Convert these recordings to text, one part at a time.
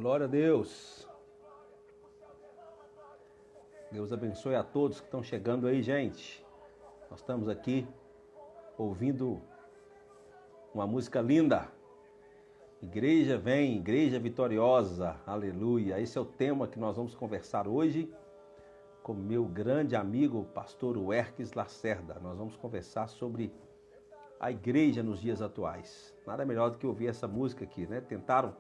Glória a Deus. Deus abençoe a todos que estão chegando aí, gente. Nós estamos aqui ouvindo uma música linda. Igreja vem, igreja vitoriosa, aleluia. Esse é o tema que nós vamos conversar hoje com meu grande amigo, pastor Werques Lacerda. Nós vamos conversar sobre a igreja nos dias atuais. Nada melhor do que ouvir essa música aqui, né? Tentaram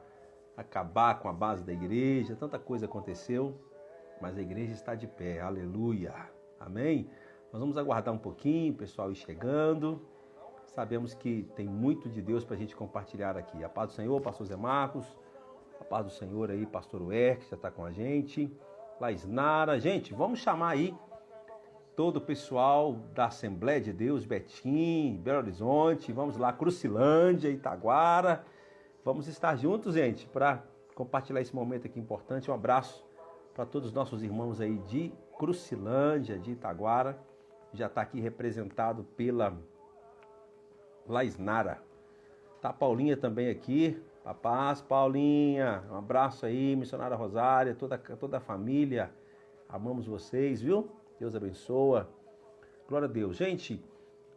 acabar com a base da igreja, tanta coisa aconteceu, mas a igreja está de pé, aleluia, amém? Nós vamos aguardar um pouquinho, o pessoal ir chegando. Sabemos que tem muito de Deus para a gente compartilhar aqui. A paz do Senhor, pastor Zé Marcos. A paz do Senhor aí, pastor Werques, já está com a gente. Laisnara. Gente, vamos chamar aí todo o pessoal da Assembleia de Deus, Betim, Belo Horizonte. Vamos lá, Crucilândia, Itaguara. Vamos estar juntos, gente, para compartilhar esse momento aqui importante. Um abraço para todos os nossos irmãos aí de Crucilândia, de Itaguara. Já está aqui representado pela Laisnara. Tá a Paulinha também aqui. A paz, Paulinha. Um abraço aí, missionária Rosária, toda a família. Amamos vocês, viu? Deus abençoa. Glória a Deus. Gente,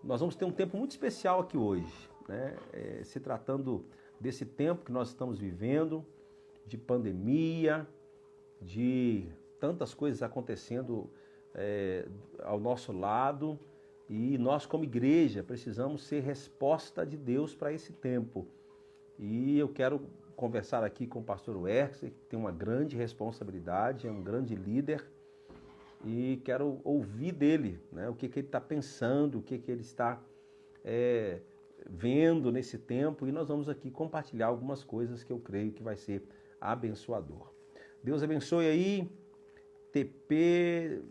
nós vamos ter um tempo muito especial aqui hoje, né? Se tratando desse tempo que nós estamos vivendo, de pandemia, de tantas coisas acontecendo ao nosso lado. E nós, como igreja, precisamos ser resposta de Deus para esse tempo. E eu quero conversar aqui com o pastor Werques, que tem uma grande responsabilidade, é um grande líder. E quero ouvir dele, né, o que ele está pensando, o que ele está vendo nesse tempo. E nós vamos aqui compartilhar algumas coisas que eu creio que vai ser abençoador. Deus abençoe aí, TP,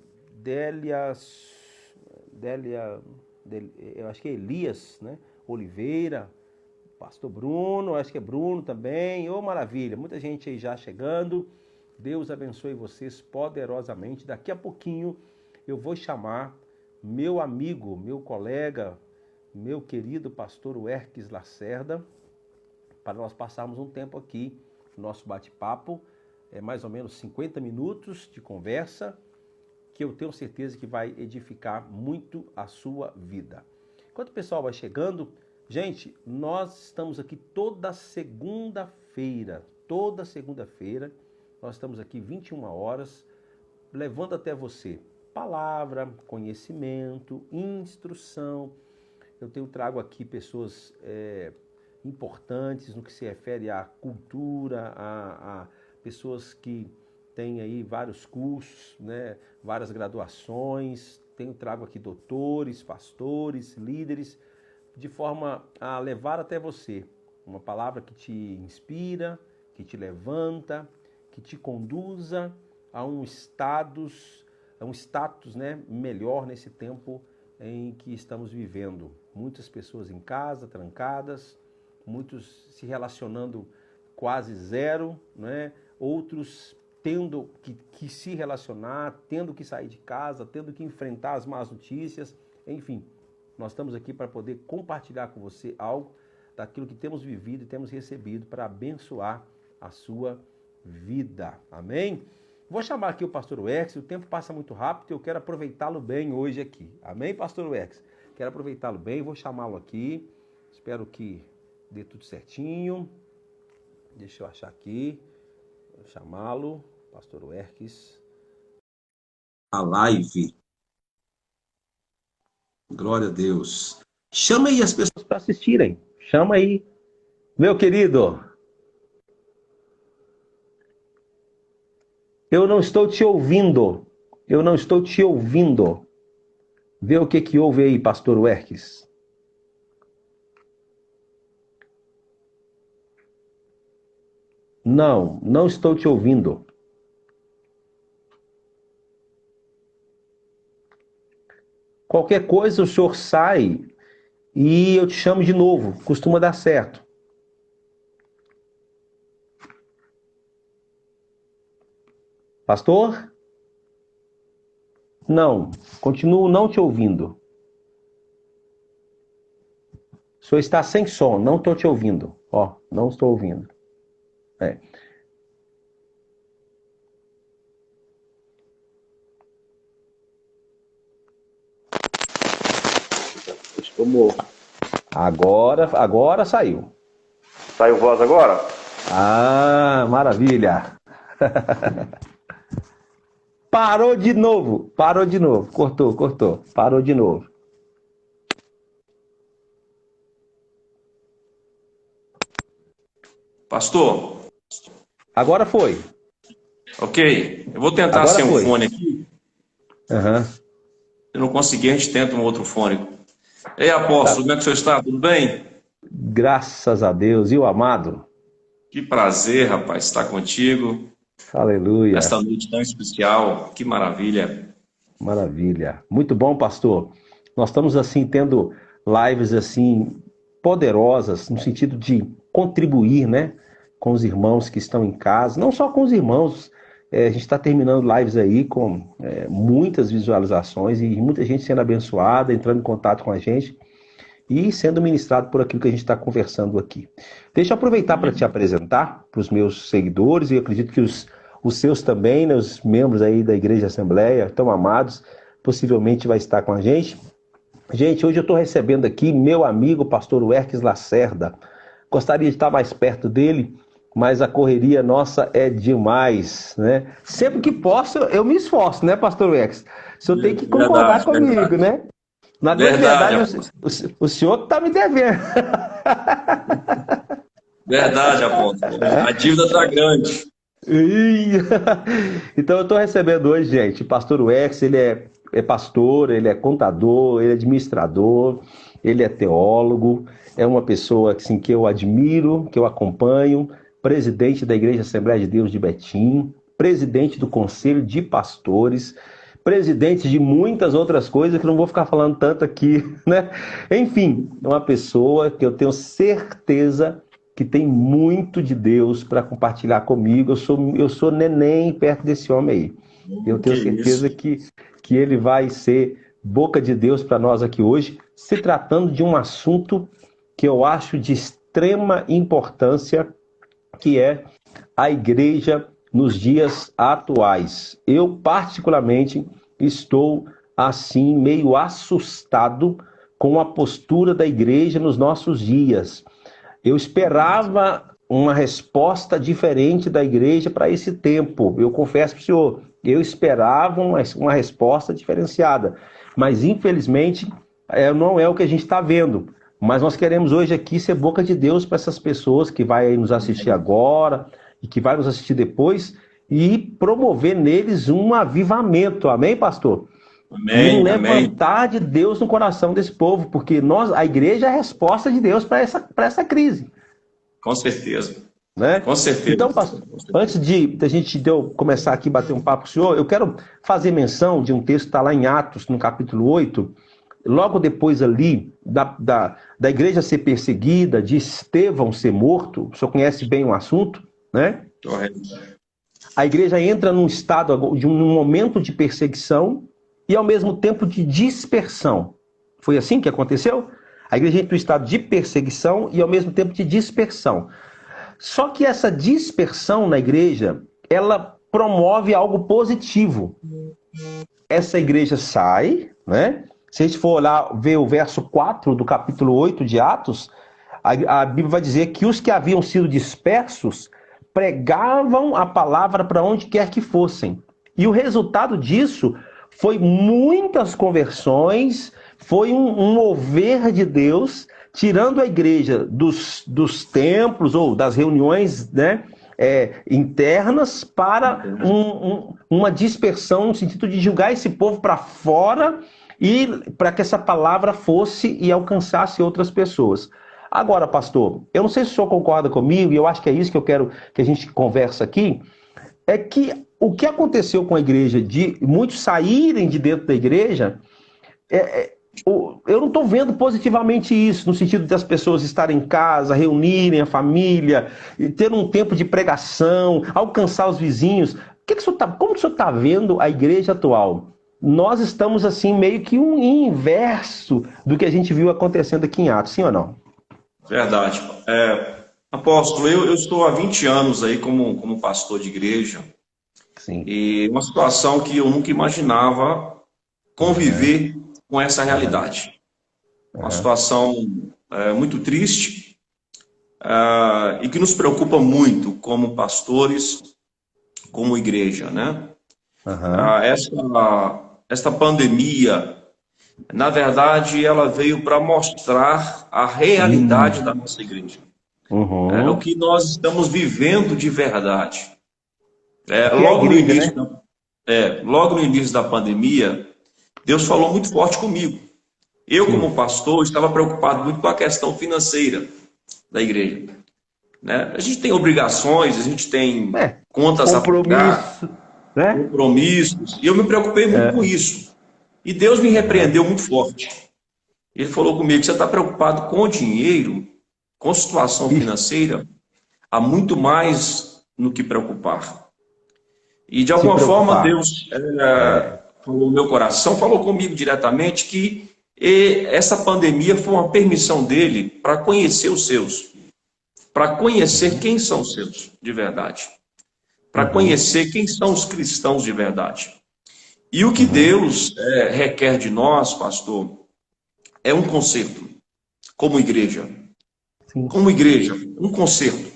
eu acho que é Elias, né? Oliveira, pastor Bruno, acho que é Bruno também. Ô, maravilha, muita gente aí já chegando. Deus abençoe vocês poderosamente. Daqui a pouquinho eu vou chamar meu amigo, meu colega, meu querido pastor Werques Lacerda, para nós passarmos um tempo aqui, nosso bate-papo, mais ou menos 50 minutos de conversa, que eu tenho certeza que vai edificar muito a sua vida. Enquanto o pessoal vai chegando, gente, nós estamos aqui toda segunda-feira, nós estamos aqui 21 horas, levando até você palavra, conhecimento, instrução. Eu trago aqui pessoas importantes no que se refere à cultura, a pessoas que têm aí vários cursos, né, várias graduações. Trago aqui doutores, pastores, líderes, de forma a levar até você uma palavra que te inspira, que te levanta, que te conduza a um status, né, melhor nesse tempo em que estamos vivendo. Muitas pessoas em casa, trancadas, muitos se relacionando quase zero, né? Outros tendo que se relacionar, tendo que sair de casa, tendo que enfrentar as más notícias. Enfim, nós estamos aqui para poder compartilhar com você algo daquilo que temos vivido e temos recebido para abençoar a sua vida. Amém? Vou chamar aqui o pastor Werques. O tempo passa muito rápido e eu quero aproveitá-lo bem hoje aqui. Amém, pastor Werques? Quero aproveitá-lo bem, vou chamá-lo aqui. Espero que dê tudo certinho. Deixa eu achar aqui. Vou chamá-lo, pastor Werques. A live. Glória a Deus. Chama aí as pessoas para assistirem. Chama aí. Meu querido, eu não estou te ouvindo. Vê o que houve aí, pastor Werques. Não estou te ouvindo. Qualquer coisa o senhor sai e eu te chamo de novo. Costuma dar certo. Pastor? Não, continuo não te ouvindo. O senhor está sem som, não estou te ouvindo. Ó, não estou ouvindo. Como Agora saiu. saiu voz agora? Ah, maravilha. Parou de novo. Parou de novo. Cortou. Parou de novo. Pastor, Agora foi. ok. Eu vou tentar Agora sem um foi. fone aqui. Aham. Se não conseguir, a gente tenta um outro fone. Ei, apóstolo, Tá. como é que o senhor está? Tudo bem? Graças a Deus. E o amado? Que prazer, rapaz, estar contigo Aleluia. nesta noite tão especial. Que maravilha. Maravilha. Muito bom, pastor. Nós estamos assim tendo lives assim poderosas no sentido de contribuir, né, com os irmãos que estão em casa, não só com os irmãos. A gente está terminando lives aí com muitas visualizações e muita gente sendo abençoada, entrando em contato com a gente e sendo ministrado por aquilo que a gente está conversando aqui. Deixa eu aproveitar para te apresentar para os meus seguidores, e eu acredito que os seus também, né, os membros aí da Igreja Assembleia, tão amados, possivelmente vai estar com a gente. Gente, hoje eu estou recebendo aqui meu amigo, pastor Werques Lacerda. Gostaria de estar mais perto dele, mas a correria nossa é demais, né? Sempre que posso, eu me esforço, né, pastor Werques? O senhor tem que concordar Verdade, comigo, verdade. né? Na grande Verdade, verdade, apóstolo. o senhor que está me devendo. Verdade, apóstolo. A dívida está grande. Ih, então eu estou recebendo hoje, gente, o pastor Wex, ele é pastor, ele é contador, ele é administrador, ele é teólogo, é uma pessoa assim, que eu admiro, que eu acompanho, presidente da Igreja Assembleia de Deus de Betim, presidente do Conselho de Pastores, presidente de muitas outras coisas que não vou ficar falando tanto aqui, né? Enfim, é uma pessoa que eu tenho certeza que tem muito de Deus para compartilhar comigo. Eu sou neném perto desse homem aí. Eu Que tenho certeza isso. que ele vai ser boca de Deus para nós aqui hoje, se tratando de um assunto que eu acho de extrema importância, que é a igreja nos dias atuais. Eu, particularmente, estou assim, meio assustado com a postura da igreja nos nossos dias. Eu esperava uma resposta diferente da igreja para esse tempo. Eu confesso para o senhor, eu esperava uma resposta diferenciada. Mas, infelizmente, não é o que a gente está vendo. Mas nós queremos hoje aqui ser boca de Deus para essas pessoas que vai nos assistir agora e que vai nos assistir depois e promover neles um avivamento. Amém, pastor? E um Amém, amém. levantar de Deus no coração desse povo, porque a igreja é a resposta de Deus para essa crise, Com certeza. né? Com certeza. Então, pastor, Com antes certeza. de a gente começar aqui a bater um papo com o senhor, eu quero fazer menção de um texto que está lá em Atos, no capítulo 8, logo depois ali da igreja ser perseguida, de Estevão ser morto. O senhor conhece bem o assunto, né? Correto. A igreja entra num estado, num momento de perseguição e ao mesmo tempo de dispersão. Foi assim que aconteceu? A igreja entra no estado de perseguição e ao mesmo tempo de dispersão. Só que essa dispersão na igreja, ela promove algo positivo. Essa igreja sai, né? Se a gente for olhar, ver o verso 4 do capítulo 8 de Atos, a Bíblia vai dizer que os que haviam sido dispersos pregavam a palavra para onde quer que fossem. E o resultado disso foi muitas conversões, foi um mover de Deus, tirando a igreja dos templos ou das reuniões, né, internas para uma dispersão no sentido de julgar esse povo para fora e para que essa palavra fosse e alcançasse outras pessoas. Agora, pastor, eu não sei se o senhor concorda comigo, e eu acho que é isso que eu quero que a gente converse aqui, é que o que aconteceu com a igreja, de muitos saírem de dentro da igreja, eu não estou vendo positivamente isso, no sentido das pessoas estarem em casa, reunirem a família, ter um tempo de pregação, alcançar os vizinhos. Como que o senhor está vendo a igreja atual? Nós estamos assim meio que um inverso do que a gente viu acontecendo aqui em Atos, sim ou não? Verdade. Apóstolo, eu estou há 20 anos aí como pastor de igreja Sim. e uma situação que eu nunca imaginava Aham, conviver com essa aham, realidade. uma situação muito triste, e que nos preocupa muito como pastores, como igreja, né? Aham. Esta pandemia, na verdade, ela veio para mostrar a realidade da Hum. nossa igreja. O Uhum. que nós estamos vivendo de verdade. O que é a Logo no igreja, início né? logo no início da pandemia, Deus falou muito forte comigo. Eu, Sim. como pastor, estava preocupado muito com a questão financeira da igreja, né? A gente tem obrigações, a gente tem É, contas a pagar, compromisso, né? compromissos, e eu me preocupei muito com É. isso. E Deus me Aham. repreendeu muito forte. Ele falou comigo: você está preocupado com o dinheiro, com situação Ixi, financeira, há muito mais no que preocupar. E de se alguma forma preocupar. Deus É. falou no meu coração, falou comigo diretamente que essa pandemia foi uma permissão dele para conhecer os seus, para conhecer Uhum. quem são os seus de verdade, para Uhum. conhecer quem são os cristãos de verdade. E o que Uhum. Deus requer de nós, pastor, é um conserto, como igreja. Sim. Como igreja, um conserto,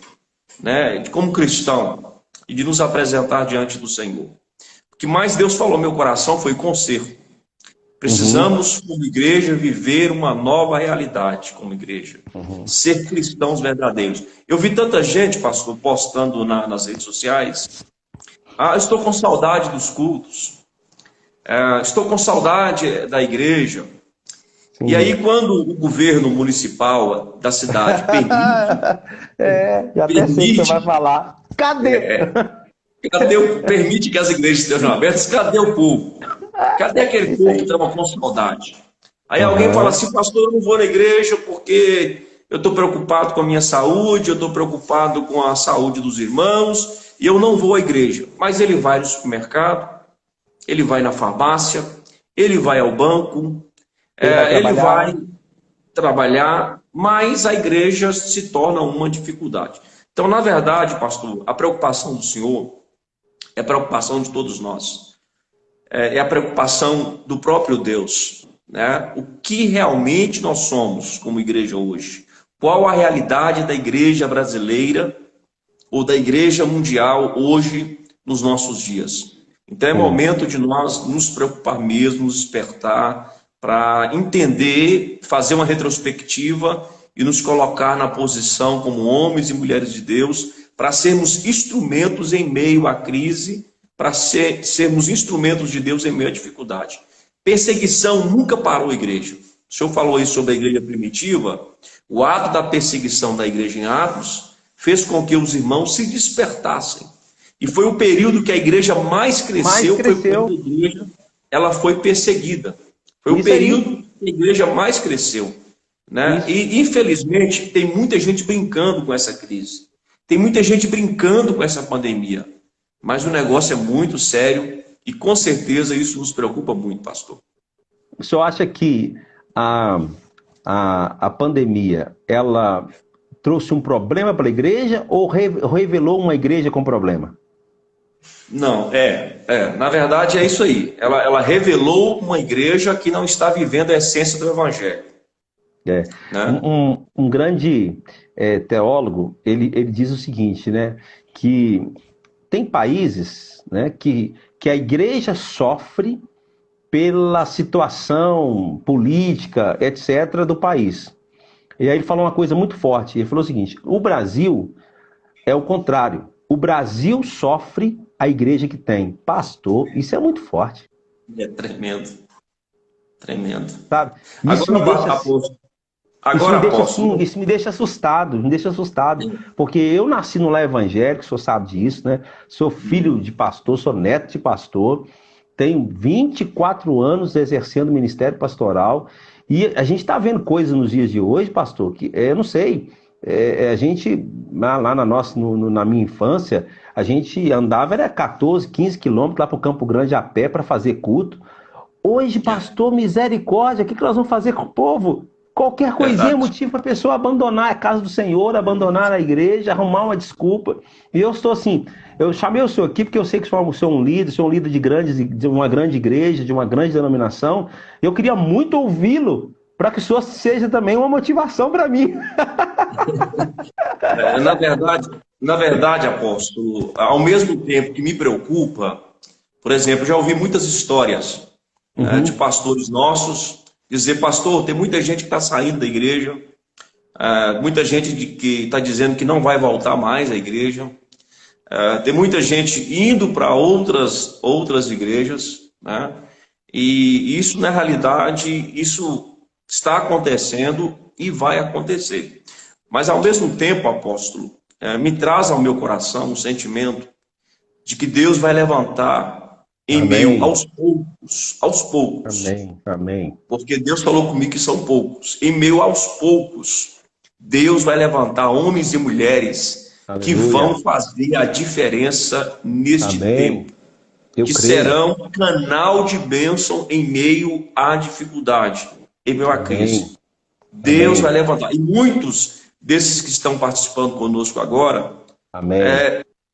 né? Como cristão, e de nos apresentar diante do Senhor. O que mais Deus falou no meu coração foi conserto. Uhum. Precisamos, como igreja, viver uma nova realidade como igreja. Uhum. Ser cristãos verdadeiros. Eu vi tanta gente, pastor, postando nas redes sociais. Estou com saudade dos cultos. Estou com saudade da igreja. E aí, Sim. quando o governo municipal da cidade permite, É, já até sei o que você vai permite, falar. Cadê? permite que as igrejas estejam abertas, cadê o povo? Cadê aquele Isso povo que aí. estava com saudade? Aí alguém fala Aham. assim: pastor, eu não vou na igreja porque eu estou preocupado com a minha saúde, eu estou preocupado com a saúde dos irmãos, e eu não vou à igreja. Mas ele vai no supermercado, ele vai na farmácia, ele vai ao banco, Ele vai ele vai trabalhar. trabalhar, mas a igreja se torna uma dificuldade. Então, na verdade, pastor, a preocupação do Senhor é a preocupação de todos nós. É a preocupação do próprio Deus, né? O que realmente nós somos como igreja hoje? Qual a realidade da igreja brasileira ou da igreja mundial hoje nos nossos dias? Então é Sim. momento de nós nos preocupar mesmo, nos despertar para entender, fazer uma retrospectiva e nos colocar na posição como homens e mulheres de Deus para sermos instrumentos em meio à crise, para sermos instrumentos de Deus em meio à dificuldade. Perseguição nunca parou a igreja. O senhor falou aí sobre a igreja primitiva. O ato da perseguição da igreja em Atos fez com que os irmãos se despertassem. E foi o período que a igreja mais Mas cresceu, foi quando a cresceu. igreja ela foi perseguida. Foi o Isso período aí. que a igreja mais cresceu, né? Isso. E infelizmente tem muita gente brincando com essa crise. Tem muita gente brincando com essa pandemia. Mas o negócio é muito sério e com certeza isso nos preocupa muito, pastor. O senhor acha que a, a pandemia, ela trouxe um problema para a igreja ou revelou uma igreja com problema? Não, na verdade é isso aí. Ela revelou uma igreja que não está vivendo a essência do evangelho, É. né? Um grande teólogo, ele diz o seguinte, né, que tem países, né, que a igreja sofre pela situação política, etc., do país. E aí ele falou uma coisa muito forte. Ele falou o seguinte: o Brasil é o contrário. O Brasil sofre a igreja que tem pastor. Isso é muito forte, É tremendo, tremendo. sabe? Isso me deixa, Agora, apóstolo, isso me deixa assustado, me deixa assustado, porque eu nasci no lar evangélico, o senhor sabe disso, né? Sou filho de pastor, sou neto de pastor, tenho 24 anos exercendo o ministério pastoral e a gente está vendo coisas nos dias de hoje, pastor, que eu não sei. A gente, lá na nossa, na minha infância, a gente andava, era 14, 15 quilômetros lá para o Campo Grande a pé para fazer culto. Hoje, pastor, misericórdia, o que nós vamos fazer com o povo? Qualquer coisinha é verdade. motivo para a pessoa abandonar a casa do Senhor, abandonar a igreja, arrumar uma desculpa. E eu estou assim, eu chamei o senhor aqui porque eu sei que o senhor é um líder de uma grande igreja, de uma grande denominação. Eu queria muito ouvi-lo para que o senhor seja também uma motivação para mim. Na verdade, apóstolo, ao mesmo tempo que me preocupa, por exemplo, já ouvi muitas histórias de pastores nossos dizer, pastor, tem muita gente que está saindo da igreja, muita gente que está dizendo que não vai voltar mais à igreja, tem muita gente indo para outras igrejas, né? E isso, na realidade, isso está acontecendo e vai acontecer. Mas, ao mesmo tempo, apóstolo, me traz ao meu coração um sentimento de que Deus vai levantar em meio aos poucos. Amém, amém. Porque Deus falou comigo que são poucos. Em meio aos poucos, Deus vai levantar homens e mulheres que vão fazer a diferença neste tempo. Que serão canal de bênção em meio à dificuldade, em meio à crise. Deus vai levantar. E muitos desses que estão participando conosco agora,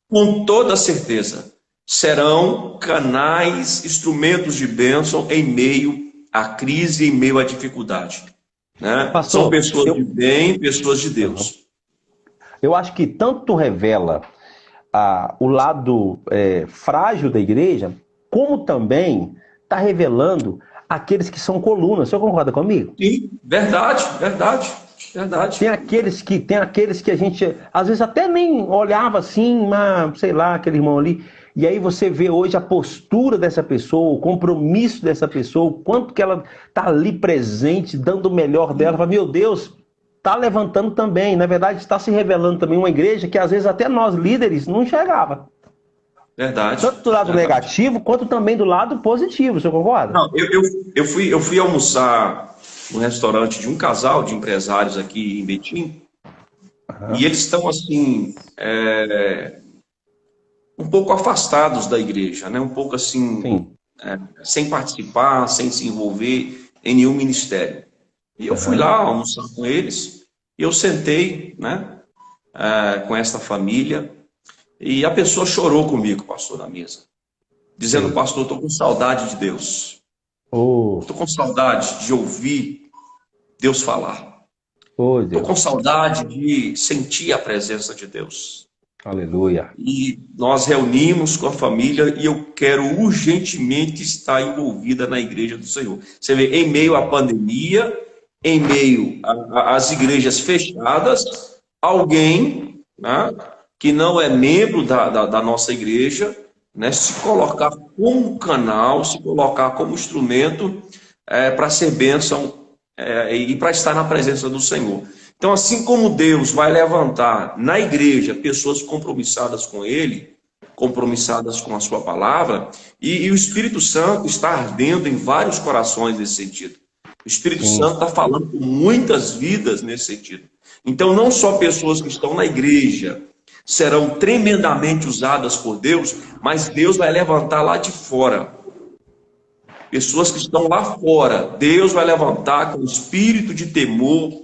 com toda certeza, serão canais, instrumentos de bênção em meio à crise, em meio à dificuldade. Né? Pastor, são pessoas de bem, pessoas de Deus. Eu acho que tanto revela o lado frágil da igreja, como também está revelando aqueles que são colunas. O senhor concorda comigo? Sim, verdade. Tem aqueles que a gente, às vezes, até nem olhava assim, mas, sei lá, aquele irmão ali. E aí você vê hoje a postura dessa pessoa, o compromisso dessa pessoa, o quanto que ela está ali presente, dando o melhor dela. Fala, meu Deus, está levantando também. Na verdade, está se revelando também uma igreja que, às vezes, até nós, líderes, não enxergava. Verdade. Tanto do lado negativo, quanto também do lado positivo. O senhor concorda? Não, eu fui almoçar no restaurante de um casal de empresários aqui em Betim, e eles estão, assim, um pouco afastados da igreja, né? Um pouco assim, sem participar, sem se envolver em nenhum ministério. E eu fui lá almoçar com eles, e eu sentei, né, com esta família, e a pessoa chorou comigo, pastor, na mesa, dizendo, pastor, estou com saudade de Deus. Estou com saudade de ouvir Deus falar. Estou com saudade de sentir a presença de Deus. Aleluia. E nós reunimos com a família e eu quero urgentemente estar envolvida na igreja do Senhor. Você vê, em meio à pandemia, em meio às igrejas fechadas, alguém, né, que não é membro da nossa igreja, né, se colocar como canal, se colocar como instrumento para ser bênção e para estar na presença do Senhor. Então, assim como Deus vai levantar na igreja pessoas compromissadas com Ele, compromissadas com a sua palavra, e o Espírito Santo está ardendo em vários corações nesse sentido. O Espírito Santo está falando com muitas vidas nesse sentido. Então, não só pessoas que estão na igreja serão tremendamente usadas por Deus, mas Deus vai levantar lá de fora. Pessoas que estão lá fora, Deus vai levantar com espírito de temor,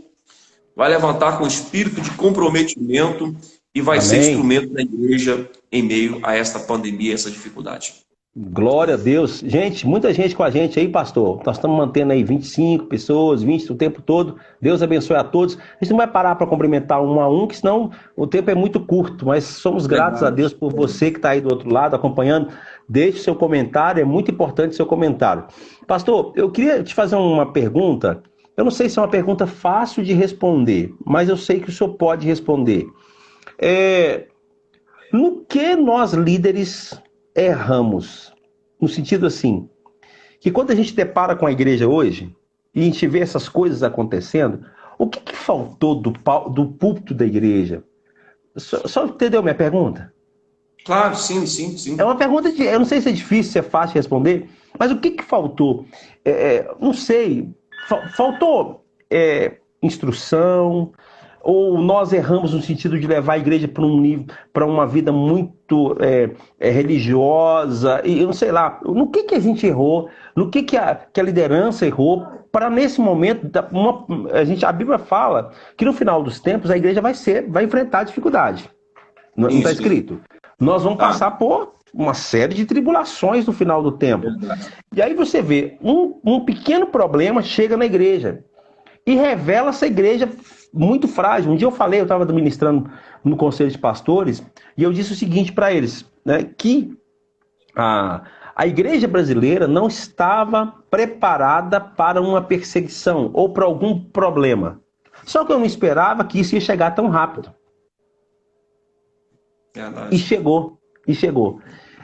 vai levantar com espírito de comprometimento e vai ser instrumento da igreja em meio a esta pandemia, essa dificuldade. Glória a Deus. Gente, muita gente com a gente aí, pastor. Nós estamos mantendo aí 25 pessoas, 20 o tempo todo. Deus abençoe a todos. A gente não vai parar para cumprimentar um a um, que senão o tempo é muito curto. Mas somos gratos a Deus por você que está aí do outro lado acompanhando. Deixe seu comentário, é muito importante seu comentário. Pastor, eu queria te fazer uma pergunta. Eu não sei se é uma pergunta fácil de responder, mas eu sei que o senhor pode responder. No que nós líderes erramos? No sentido assim, que quando a gente depara com a igreja hoje, e a gente vê essas coisas acontecendo, o que faltou do púlpito da igreja? Só entendeu minha pergunta? Claro, sim. É uma pergunta, eu não sei se é difícil, se é fácil de responder, mas o que faltou? Não sei, faltou instrução, ou nós erramos no sentido de levar a igreja para um nível, para uma vida muito religiosa, e eu não sei lá, no que a gente errou, no que a liderança errou, para nesse momento, a Bíblia fala que no final dos tempos a igreja vai enfrentar dificuldade. Não está escrito? Nós vamos passar por uma série de tribulações no final do tempo. E aí você vê, um pequeno problema chega na igreja. e revela essa igreja muito frágil. Um dia eu estava ministrando no Conselho de Pastores, e eu disse o seguinte para eles, né, que a igreja brasileira não estava preparada para uma perseguição ou para algum problema. Só que eu não esperava que isso ia chegar tão rápido. Verdade. E chegou.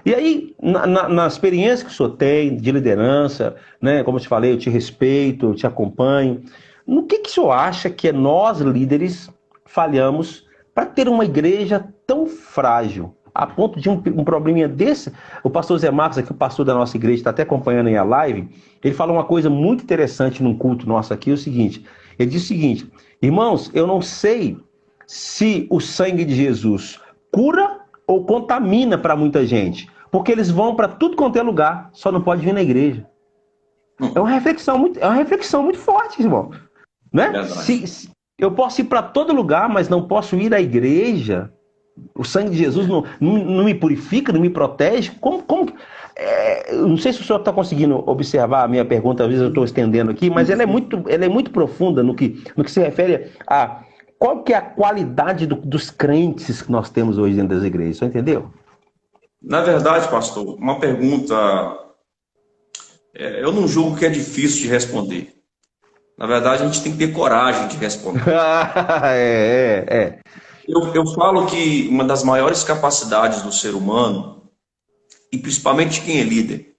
E aí, na experiência que o senhor tem de liderança, né, como eu te falei, eu te respeito, eu te acompanho, no que o senhor acha que nós, líderes, falhamos para ter uma igreja tão frágil, a ponto de um probleminha desse? O pastor Zé Marcos, aqui, o pastor da nossa igreja, está até acompanhando aí a live, ele falou uma coisa muito interessante num culto nosso aqui, o seguinte, ele disse o seguinte: irmãos, eu não sei se o sangue de Jesus cura ou contamina para muita gente, porque eles vão para tudo quanto é lugar, só não pode vir na igreja. É uma reflexão muito forte, irmão. Né? Eu posso ir para todo lugar, mas não posso ir à igreja. O sangue de Jesus não me purifica, não me protege. Não sei se o senhor está conseguindo observar a minha pergunta, às vezes eu estou estendendo aqui, mas ela é muito profunda no que se refere a qual que é a qualidade dos crentes que nós temos hoje dentro das igrejas. Você entendeu? Na verdade, pastor, uma pergunta, eu não julgo que é difícil de responder. Na verdade, a gente tem que ter coragem de responder. Eu falo que uma das maiores capacidades do ser humano, e principalmente quem é líder,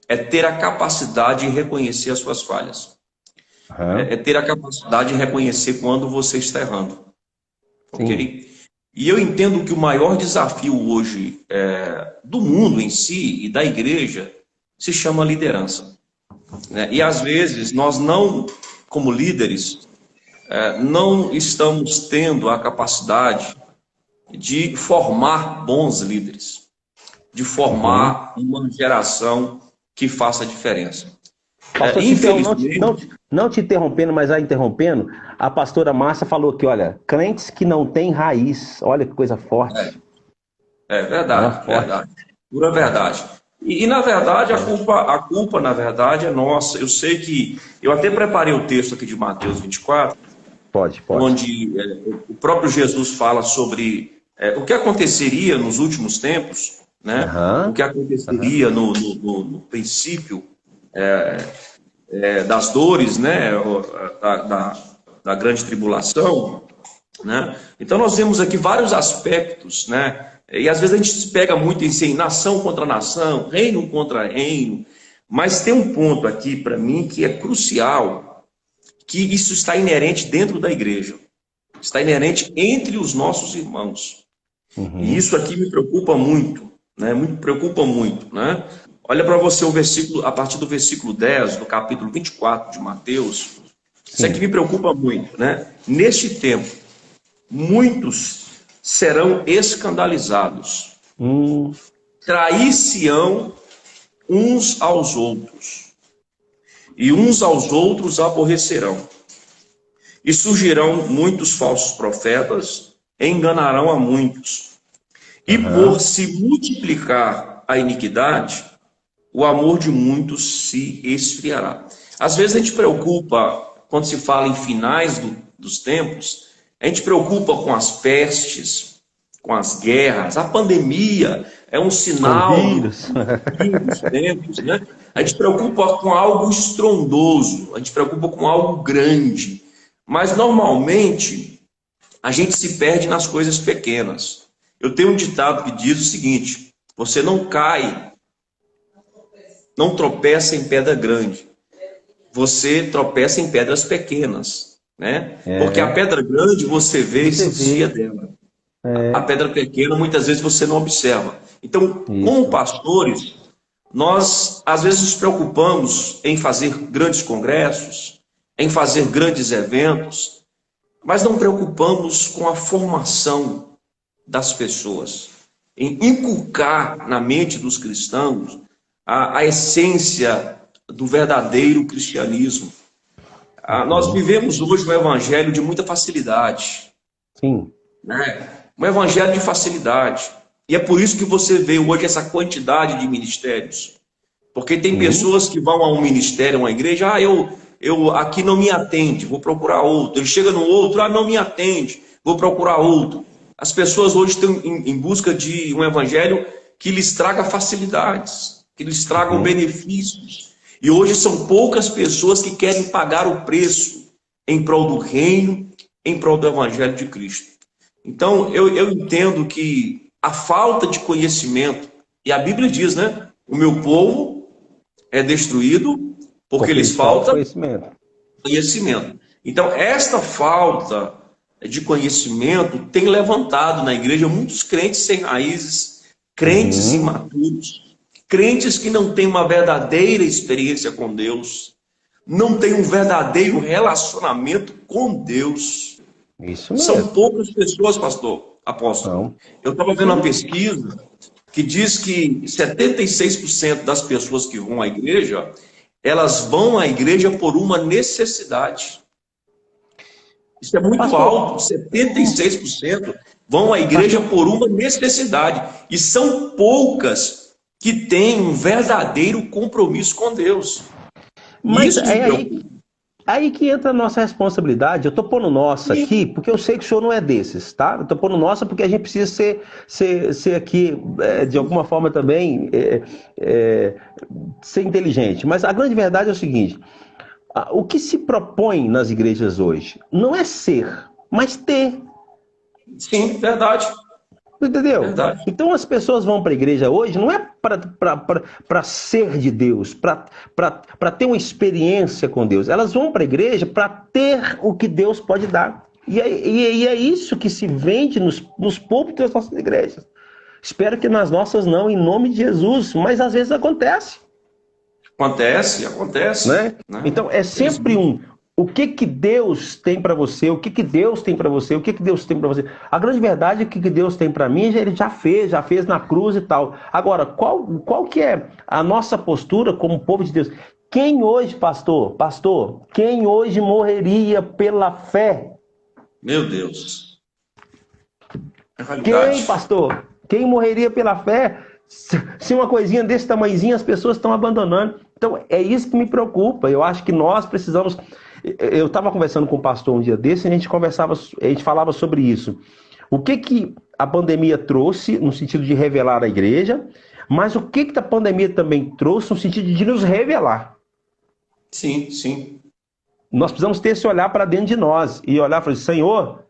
é ter a capacidade de reconhecer as suas falhas. É ter a capacidade de reconhecer quando você está errando. Ok? E eu entendo que o maior desafio hoje do mundo em si e da igreja se chama liderança. E às vezes nós não, como líderes, não estamos tendo a capacidade de formar bons líderes, de formar uma geração que faça a diferença. Pastor, não te interrompendo, mas interrompendo, a pastora Márcia falou que, olha, crentes que não têm raiz, olha que coisa forte. Verdade, verdade. Pura verdade. E na verdade, a culpa, na verdade, é nossa. Eu sei que, eu até preparei o texto aqui de Mateus 24, Pode. Onde o próprio Jesus fala sobre o que aconteceria nos últimos tempos, né? O que aconteceria no princípio das dores, né? Da grande tribulação, né? Então nós vemos aqui vários aspectos, né? E às vezes a gente se pega muito em nação contra nação, reino contra reino, mas tem um ponto aqui para mim que é crucial, que isso está inerente dentro da igreja, está inerente entre os nossos irmãos. E isso aqui me preocupa muito, né? Me preocupa muito, né? Olha para você o versículo, a partir do versículo 10, do capítulo 24 de Mateus. Isso aqui me preocupa muito, né? Neste tempo, muitos serão escandalizados, trair-se-ão uns aos outros, e uns aos outros aborrecerão. E surgirão muitos falsos profetas, enganarão a muitos. E por se multiplicar a iniquidade, o amor de muitos se esfriará. Às vezes a gente preocupa, quando se fala em finais dos tempos, a gente preocupa com as pestes, com as guerras. A pandemia é um sinal dos tempos, né? A gente preocupa com algo estrondoso, a gente preocupa com algo grande. Mas normalmente a gente se perde nas coisas pequenas. Eu tenho um ditado que diz o seguinte: você não cai, não tropeça em pedra grande, você tropeça em pedras pequenas, né? Porque a pedra grande você vê e se desvia dela. A pedra pequena muitas vezes você não observa. Então, como pastores, nós às vezes nos preocupamos em fazer grandes congressos, em fazer grandes eventos, mas não preocupamos com a formação das pessoas, em inculcar na mente dos cristãos a essência do verdadeiro cristianismo. Nós vivemos hoje um evangelho de muita facilidade. Sim. Né? Um evangelho de facilidade. E é por isso que você vê hoje essa quantidade de ministérios. Porque tem pessoas que vão a um ministério, a uma igreja, eu aqui não me atende, vou procurar outro. Ele chega no outro, não me atende, vou procurar outro. As pessoas hoje estão em busca de um evangelho que lhes traga facilidades, que lhes tragam benefícios. E hoje são poucas pessoas que querem pagar o preço em prol do reino, em prol do evangelho de Cristo. Então, eu entendo que a falta de conhecimento, e a Bíblia diz, né? O meu povo é destruído porque lhes falta conhecimento. Então, esta falta de conhecimento tem levantado na igreja muitos crentes sem raízes, crentes imaturos, crentes que não têm uma verdadeira experiência com Deus, não têm um verdadeiro relacionamento com Deus. Isso mesmo. São poucas pessoas, pastor, apóstolo. Não. Eu estava vendo uma pesquisa que diz que 76% das pessoas que vão à igreja, elas vão à igreja por uma necessidade. Isso é muito pastor, alto. 76% vão à igreja por uma necessidade. E são poucas que têm um verdadeiro compromisso com Deus. Mas isso aí que entra a nossa responsabilidade. Eu estou pondo nossa aqui, porque eu sei que o senhor não é desses, tá? Eu estou pondo nossa porque a gente precisa ser aqui, de alguma forma também, ser inteligente. Mas a grande verdade é o seguinte: o que se propõe nas igrejas hoje não é ser, mas ter. Sim, verdade. Entendeu? Verdade. Então as pessoas vão para a igreja hoje não é para ser de Deus, para ter uma experiência com Deus. Elas vão para a igreja para ter o que Deus pode dar. E é isso que se vende nos púlpitos das nossas igrejas. Espero que nas nossas não, em nome de Jesus, mas às vezes acontece. Acontece. Né? Então é sempre o que Deus tem para você, o que Deus tem para você, o que Deus tem para você. A grande verdade é que o que Deus tem para mim, ele já fez na cruz e tal. Agora, qual que é a nossa postura como povo de Deus? Quem hoje, pastor, quem hoje morreria pela fé? Meu Deus. Quem, pastor? Quem morreria pela fé? Se uma coisinha desse tamanhozinho as pessoas estão abandonando. Então, é isso que me preocupa. Eu acho que nós precisamos... Eu estava conversando com o pastor um dia desse e a gente falava sobre isso. O que a pandemia trouxe no sentido de revelar a igreja, mas o que a pandemia também trouxe no sentido de nos revelar. Sim, sim. Nós precisamos ter esse olhar para dentro de nós e olhar e falar, Senhor,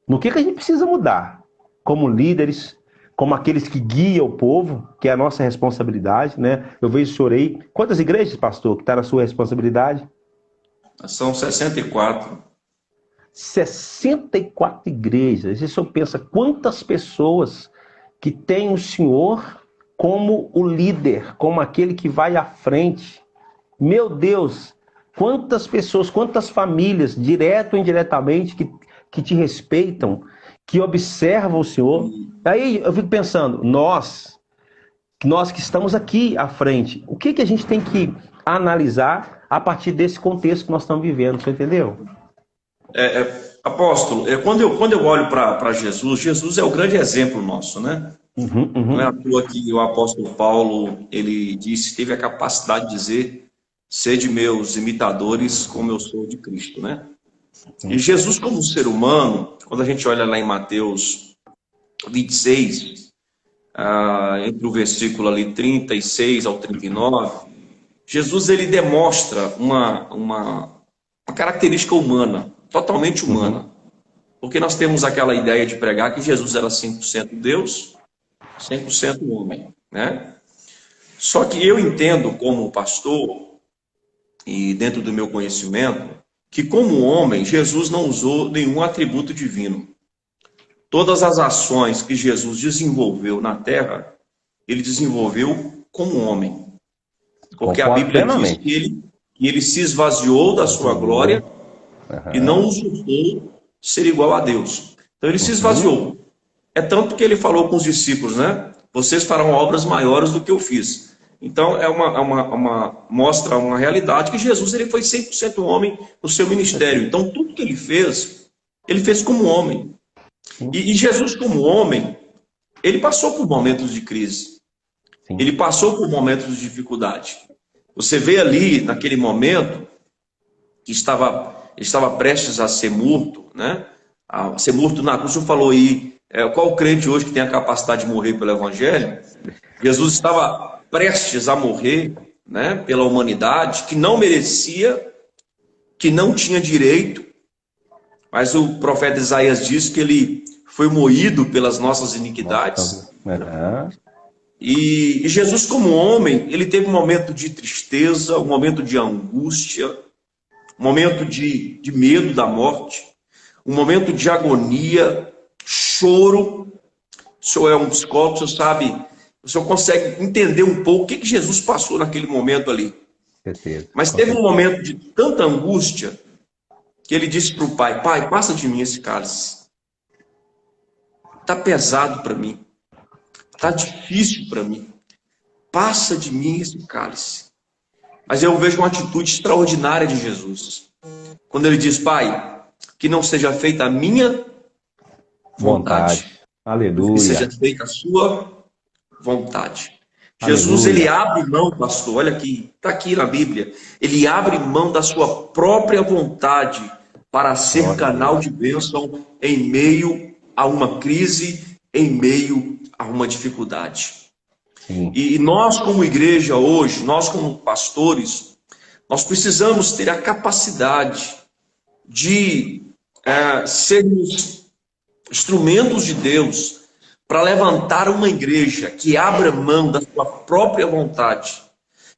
no que a gente precisa mudar? Como líderes, como aqueles que guiam o povo, que é a nossa responsabilidade, né? Eu vejo o senhor aí. Quantas igrejas, pastor, que está na sua responsabilidade? São 64. 64 igrejas. E se eu pensa quantas pessoas que têm o Senhor como o líder, como aquele que vai à frente. Meu Deus, quantas pessoas, quantas famílias, direto ou indiretamente, que te respeitam, que observam o Senhor. Aí eu fico pensando, nós que estamos aqui à frente, o que a gente tem que analisar a partir desse contexto que nós estamos vivendo, você entendeu? Apóstolo, quando eu olho para Jesus é o grande exemplo nosso, né? Não é à toa que o apóstolo Paulo, ele teve a capacidade de dizer, sede meus imitadores como eu sou de Cristo, né? E Jesus como ser humano, quando a gente olha lá em Mateus 26, entre o versículo ali 36 ao 39, Jesus ele demonstra uma característica humana, totalmente humana. Porque nós temos aquela ideia de pregar que Jesus era 100% Deus, 100% homem, né? Só que eu entendo como pastor, e dentro do meu conhecimento, que como homem, Jesus não usou nenhum atributo divino. Todas as ações que Jesus desenvolveu na terra, ele desenvolveu como homem. Porque a Bíblia diz que ele se esvaziou da sua glória e não usurpou ser igual a Deus. Então ele se esvaziou. É tanto que ele falou com os discípulos, né? Vocês farão obras maiores do que eu fiz. Então mostra uma realidade que Jesus ele foi 100% homem no seu ministério. Então tudo que ele fez como homem. E Jesus como homem, ele passou por momentos de crise. Ele passou por momentos de dificuldade. Você vê ali, naquele momento, que estava prestes a ser morto, né? A ser morto na cruz. O senhor falou aí, qual crente hoje que tem a capacidade de morrer pelo Evangelho? Jesus estava prestes a morrer, né, pela humanidade, que não merecia, que não tinha direito, mas o profeta Isaías diz que ele foi moído pelas nossas iniquidades. E Jesus, como homem, ele teve um momento de tristeza, um momento de angústia, um momento de medo da morte, um momento de agonia, choro. O senhor é um psicólogo, o senhor sabe, o senhor consegue entender um pouco o que Jesus passou naquele momento ali. Certeza. Mas teve um momento de tanta angústia que ele disse para o pai: Pai, passa de mim esse cálice. Está pesado para mim. Está difícil para mim. Passa de mim esse cálice. Mas eu vejo uma atitude extraordinária de Jesus. Quando ele diz: Pai, que não seja feita a minha vontade. Aleluia. Que seja feita a sua vontade. Jesus, ele abre mão, pastor, olha aqui, está aqui na Bíblia. Ele abre mão da sua própria vontade para ser canal de bênção em meio a uma crise, em meio a uma dificuldade. E nós, como igreja hoje, nós como pastores, nós precisamos ter a capacidade de sermos instrumentos de Deus para levantar uma igreja que abra mão da sua própria vontade,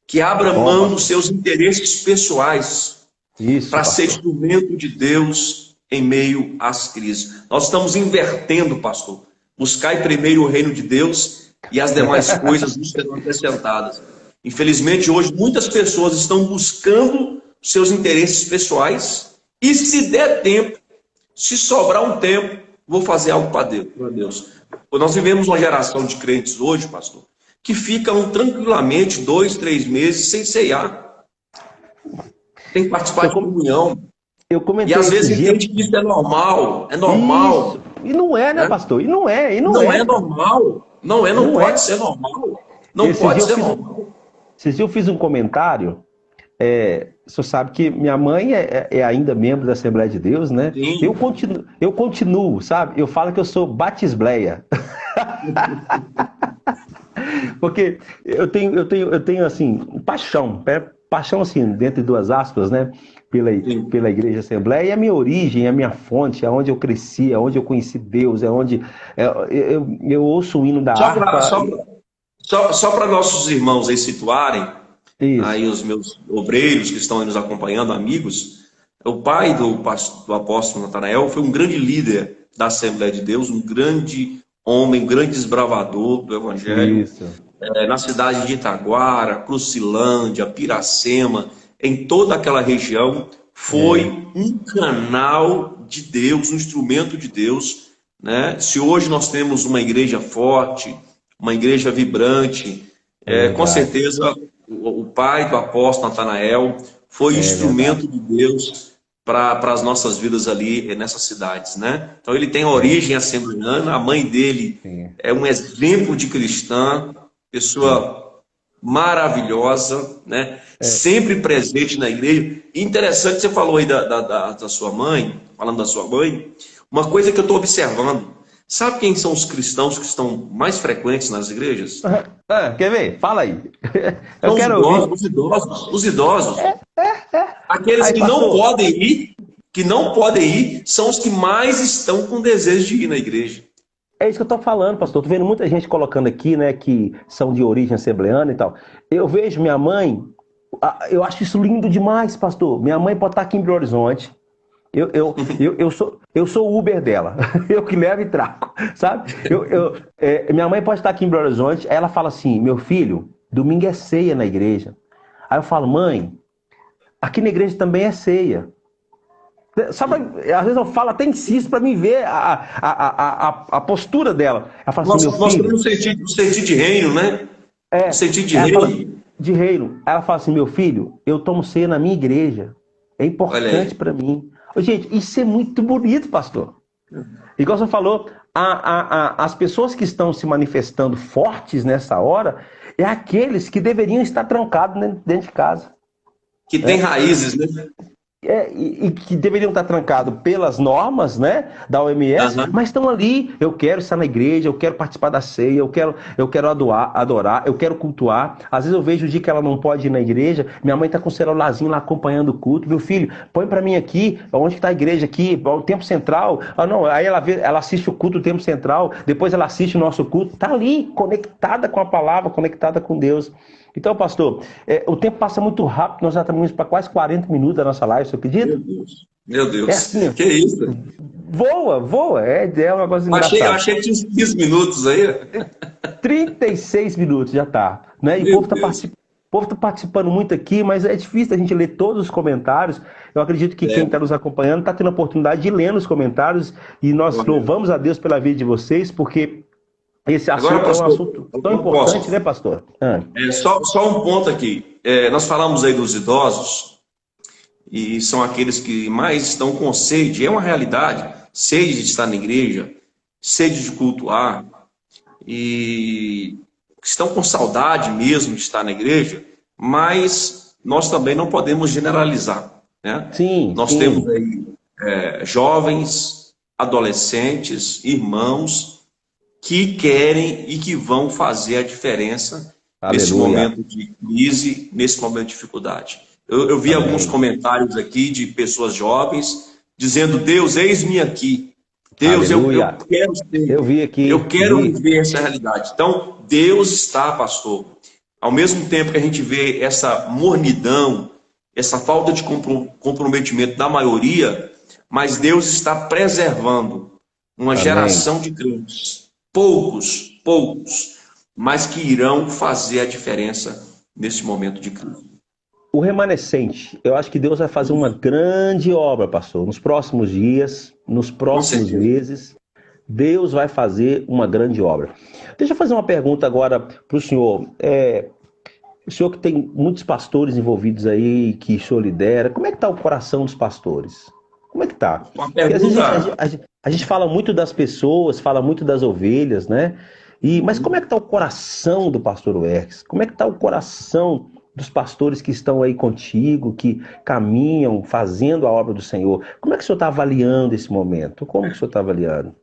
que abra mão dos seus interesses pessoais, para ser instrumento de Deus em meio às crises. Nós estamos invertendo, pastor. Buscai primeiro o reino de Deus e as demais coisas nos serão acrescentadas. Infelizmente, hoje, muitas pessoas estão buscando seus interesses pessoais e, se der tempo, se sobrar um tempo, vou fazer algo para Deus. Nós vivemos uma geração de crentes hoje, pastor, que ficam tranquilamente 2, 3 meses sem ceiar, sem participar de comunhão. Eu comentei e às vezes entende que isso é normal. É normal. Isso. E não é, né, pastor? E não é. Não é normal. Não pode ser normal. Não pode ser normal. Esses dias eu fiz um comentário. O senhor sabe que minha mãe é ainda membro da Assembleia de Deus, né? Sim. Eu continuo, sabe? Eu falo que eu sou batisbleia. Porque eu tenho assim, paixão assim, dentro de 2 aspas, né? Pela Igreja Assembleia, e a minha origem, a minha fonte, aonde eu cresci, aonde eu conheci Deus, é onde eu ouço o hino da harpa. Só para nossos irmãos aí situarem, isso. Aí os meus obreiros que estão aí nos acompanhando, amigos, o pai do apóstolo Natanael foi um grande líder da Assembleia de Deus, um grande homem, um grande desbravador do Evangelho. Na cidade de Itaguara, Crucilândia, Piracema, em toda aquela região, foi um canal de Deus, um instrumento de Deus, né? Se hoje nós temos uma igreja forte, uma igreja vibrante, com certeza o pai do apóstolo Natanael foi instrumento de Deus para as nossas vidas ali nessas cidades, né? Então ele tem origem assembleana, a mãe dele é um exemplo de cristã, pessoa maravilhosa, né? Sempre presente na igreja. Interessante, você falou aí da sua mãe, falando da sua mãe, uma coisa que eu estou observando. Sabe quem são os cristãos que estão mais frequentes nas igrejas? Quer ver? Fala aí. Eu quero ouvir. Os idosos. Aqueles que não podem ir, são os que mais estão com desejo de ir na igreja. É isso que eu estou falando, pastor. Estou vendo muita gente colocando aqui, né, que são de origem assembleana e tal. Eu vejo minha mãe, eu acho isso lindo demais, pastor. Minha mãe pode estar aqui em Belo Horizonte. Eu sou o Uber dela, eu que levo e trago, sabe? Minha mãe pode estar aqui em Belo Horizonte, aí ela fala assim: meu filho, domingo é ceia na igreja. Aí eu falo: mãe, aqui na igreja também é ceia. Às vezes eu falo, até insisto para mim ver a postura dela. Ela fala assim: nós temos um sentido de reino, né? Sentido de reino. De reino. Ela fala assim: meu filho, eu tomo ceia na minha igreja, é importante para mim. Gente, isso é muito bonito, pastor. Igual você falou, as pessoas que estão se manifestando fortes nessa hora é aqueles que deveriam estar trancados dentro de casa. Que tem raízes, né? e que deveriam estar trancados pelas normas, né, da OMS, Aham. mas estão ali. Eu quero estar na igreja, eu quero participar da ceia, eu quero adorar, eu quero cultuar. Às vezes eu vejo o dia que ela não pode ir na igreja, minha mãe está com o celularzinho lá acompanhando o culto. Meu filho, põe para mim aqui, onde está a igreja aqui, o tempo central. Ah, não, aí ela assiste o culto do tempo central, depois ela assiste o nosso culto, está ali, conectada com a palavra, conectada com Deus. Então, pastor, o tempo passa muito rápido, nós já estamos para quase 40 minutos da nossa live, você acredita? Meu Deus. Meu É Deus. assim, ó, Que isso? voa, voa, é um negócio Eu engraçado. achei que tinha uns 15 minutos aí. 36 minutos já tá, né? E o Meu povo está Deus. participando muito aqui, mas é difícil a gente ler todos os comentários. Eu acredito que quem É, está nos acompanhando está tendo a oportunidade de ler nos comentários e nós correto. louvamos a Deus pela vida de vocês, porque esse Agora, assunto é um pastor, assunto tão eu importante, né, posso. pastor? Ah, Só um ponto aqui. Nós falamos aí dos idosos, e são aqueles que mais estão com sede. É uma realidade. Sede de estar na igreja, sede de cultuar, e estão com saudade mesmo de estar na igreja, mas nós também não podemos generalizar, né? sim, Nós temos sim. aí jovens, adolescentes, irmãos que querem e que vão fazer a diferença nesse Aleluia. momento de crise, nesse momento de dificuldade. Eu vi alguns Amém. comentários aqui de pessoas jovens dizendo: Deus, eis-me aqui. Deus, eu Aleluia. quero ser, Eu vi eu aqui, quero vi. viver essa realidade. Então, Deus está, pastor. Ao mesmo tempo que a gente vê essa mornidão, essa falta de comprometimento da maioria, mas Deus está preservando uma Amém. geração de crentes, poucos, mas que irão fazer a diferença nesse momento de crise. O remanescente, eu acho que Deus vai fazer uma grande obra, pastor, nos próximos dias, nos Com próximos certeza. meses. Deus vai fazer uma grande obra. Deixa eu fazer uma pergunta agora para o senhor. O senhor que tem muitos pastores envolvidos aí, que o senhor lidera, como é que está o coração dos pastores? Como é que está? Uma Porque às vezes pergunta. a gente fala muito das pessoas, fala muito das ovelhas, né? Mas como é que está o coração do pastor Werks? Como é que está o coração dos pastores que estão aí contigo, que caminham, fazendo a obra do Senhor? Como é que o senhor está avaliando esse momento? Como que o senhor está avaliando?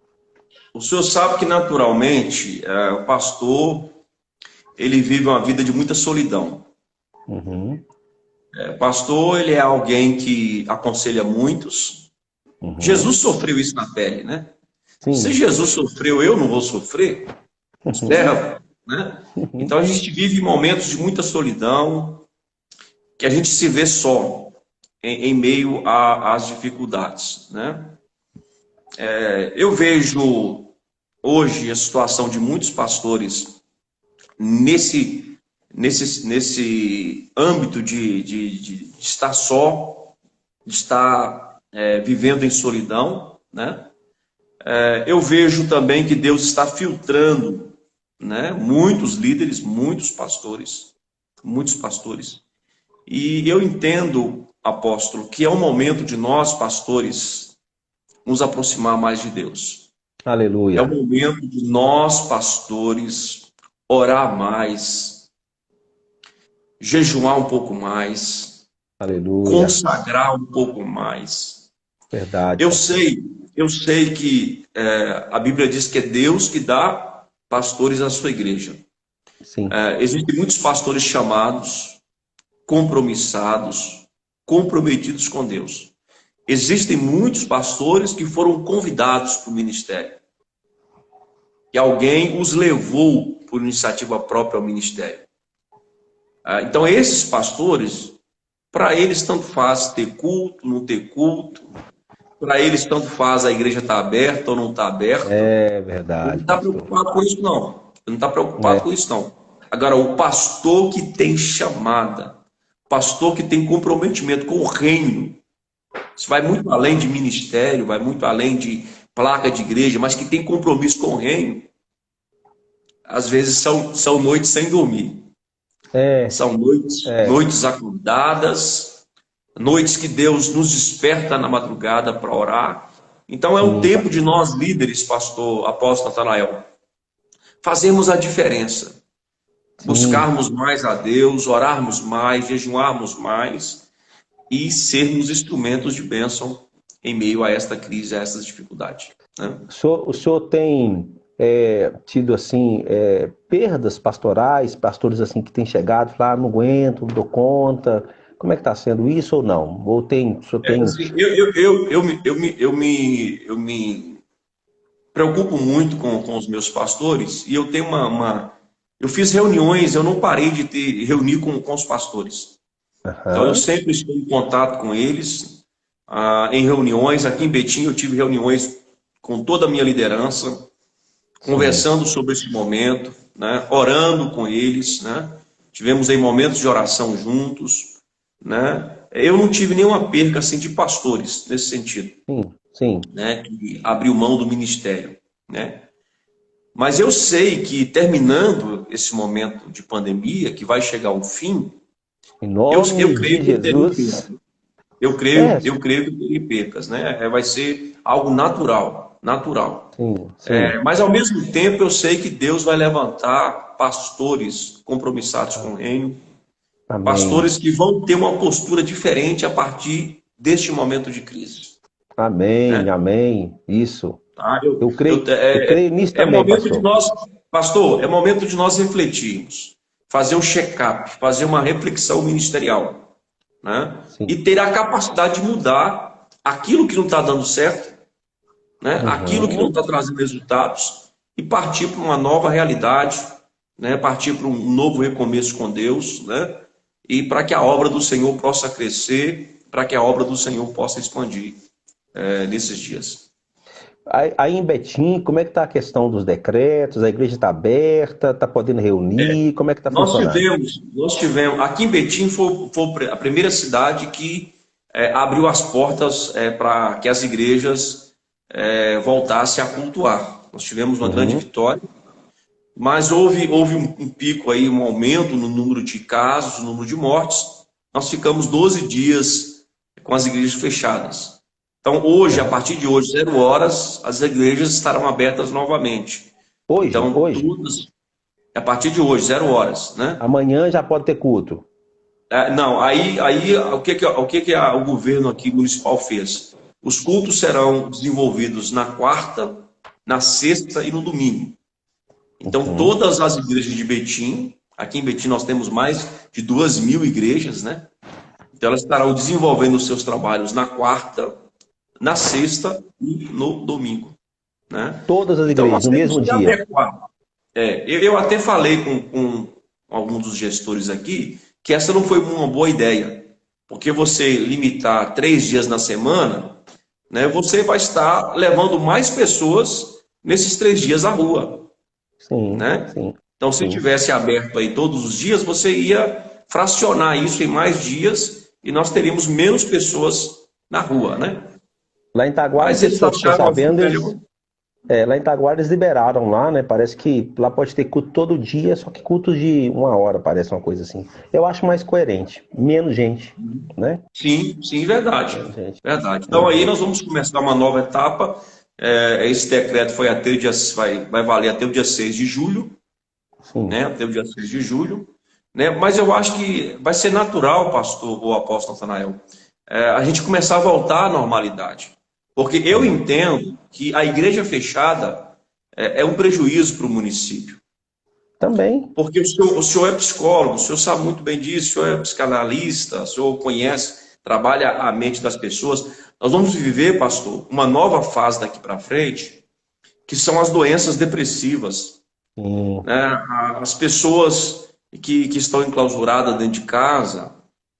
O senhor sabe que naturalmente o pastor ele vive uma vida de muita solidão. Uhum, O pastor ele é alguém que aconselha muitos. uhum. Jesus sofreu isso na pele, né? Se Sim. Jesus sofreu, eu não vou sofrer. Certo? Né? Então a gente vive momentos de muita solidão, que a gente se vê só em meio às dificuldades, né? Eu vejo hoje a situação de muitos pastores nesse âmbito de estar só, de estar vivendo em solidão, né? Eu vejo também que Deus está filtrando, né, muitos líderes, muitos pastores. E eu entendo, apóstolo, que é o momento de nós, pastores, nos aproximar mais de Deus. É o Aleluia. momento de nós, pastores, orar mais, jejuar um pouco mais, Aleluia. consagrar um pouco mais. Verdade, Eu pastor. sei, eu sei que a Bíblia diz que é Deus que dá pastores à sua igreja. Sim. Existem muitos pastores chamados, compromissados, comprometidos com Deus. Existem muitos pastores que foram convidados para o ministério. Que alguém os levou por iniciativa própria ao ministério. Então, esses pastores, para eles tanto faz ter culto, não ter culto. Para eles tanto faz a igreja estar aberta ou não está aberta. É Ele não verdade, está pastor. preocupado com isso, não. Ele não está preocupado com É. isso, não. Agora, o pastor que tem chamada, pastor que tem comprometimento com o reino, isso vai muito além de ministério, vai muito além de placa de igreja, mas que tem compromisso com o reino, às vezes são noites sem dormir. É, São noites acordadas, noites que Deus nos desperta na madrugada para orar. Então é o sim, tempo de pastor. nós líderes, pastor, apóstolo Natanael, fazermos a diferença. Sim, Buscarmos mais a Deus, orarmos mais, jejuarmos mais, e sermos instrumentos de bênção em meio a esta crise, a essas dificuldades, né? O senhor tem tido assim perdas pastorais, pastores assim que têm chegado, falar, não aguento, não dou conta. Como é que está sendo isso ou não? Ou o senhor tem... Assim, eu me preocupo muito com os meus pastores e eu tenho eu fiz reuniões, eu não parei de reunir com os pastores. Então eu Aham, sempre estou em contato com eles, em reuniões. Aqui em Betim eu tive reuniões com toda a minha liderança, sim, conversando sobre esse momento, né, orando com eles, né? Tivemos aí momentos de oração juntos, né? Eu não tive nenhuma perca assim de pastores nesse sentido, sim, sim. né, que abriu mão do ministério, né? Mas eu sei que terminando esse momento de pandemia, que vai chegar ao fim, Em eu nome creio de que eu terei Jesus. percas. É, Eu creio que eu terei percas, né? Vai ser algo natural, natural. sim, sim. Mas ao mesmo tempo eu sei que Deus vai levantar pastores compromissados com o reino, Amém. pastores que vão ter uma postura diferente a partir deste momento de crise, Amém, né? amém. Isso. Tá? Eu creio nisso É também, momento de pastor. nós, pastor, é momento de nós refletirmos, fazer um check-up, fazer uma reflexão ministerial, né? E Sim. ter a capacidade de mudar aquilo que não está dando certo, né? Aquilo que não Uhum. está trazendo resultados e partir para uma nova realidade, né? Partir para um novo recomeço com Deus, né? E para que a obra do Senhor possa crescer, para que a obra do Senhor possa expandir nesses dias. Aí em Betim, como é que está a questão dos decretos? A igreja está aberta? Está podendo reunir? Como é que está funcionando? Nós tivemos, aqui em Betim foi a primeira cidade que abriu as portas para que as igrejas voltassem a cultuar. Nós tivemos uma grande Uhum. vitória, mas houve um pico aí, um aumento no número de casos, no número de mortes. Nós ficamos 12 dias com as igrejas fechadas. Então, hoje, a Aham. partir de hoje, 0 horas, as igrejas estarão abertas novamente. Hoje, Então, hoje. todas, a partir de hoje, 0 horas, né? Amanhã já pode ter culto. Não, aí o que o governo aqui municipal fez? Os cultos serão desenvolvidos na quarta, na sexta e no domingo. Então, Uhum. todas as igrejas de Betim, aqui em Betim nós temos mais de 2.000 igrejas, né? Então, elas estarão desenvolvendo os seus trabalhos na quarta, na sexta e no domingo, né? Todas as Então, igrejas, nós no temos mesmo que dia. adequar. Eu até falei com alguns dos gestores aqui que essa não foi uma boa ideia, porque você limitar 3 dias na semana, né, você vai estar levando mais pessoas nesses 3 dias à rua, Sim, né? sim, Então, se sim. tivesse aberto aí todos os dias, você ia fracionar isso em mais dias e nós teríamos menos pessoas na rua, né? Lá em Taguares, Mas eu eles tô acharam assim sabendo, melhor. lá em Taguares liberaram lá, né? Parece que lá pode ter culto todo dia, só que culto de 1 hora, parece uma coisa assim. Eu acho mais coerente, menos gente, né? Sim, sim, verdade. Menos gente, Verdade. Então menos aí nós gente. vamos começar uma nova etapa. Esse decreto vai valer até o dia 6 de julho, Sim. né? Até o dia 6 de julho. Né? Mas eu acho que vai ser natural, pastor ou apóstolo Natanael, a gente começar a voltar à normalidade. Porque eu Uhum. entendo que a igreja fechada é um prejuízo para o município. Também. Porque o senhor é psicólogo, o senhor sabe muito bem disso, o senhor é psicanalista, o senhor conhece, trabalha a mente das pessoas. Nós vamos viver, pastor, uma nova fase daqui para frente, que são as doenças depressivas, Sim. né? As pessoas que estão enclausuradas dentro de casa,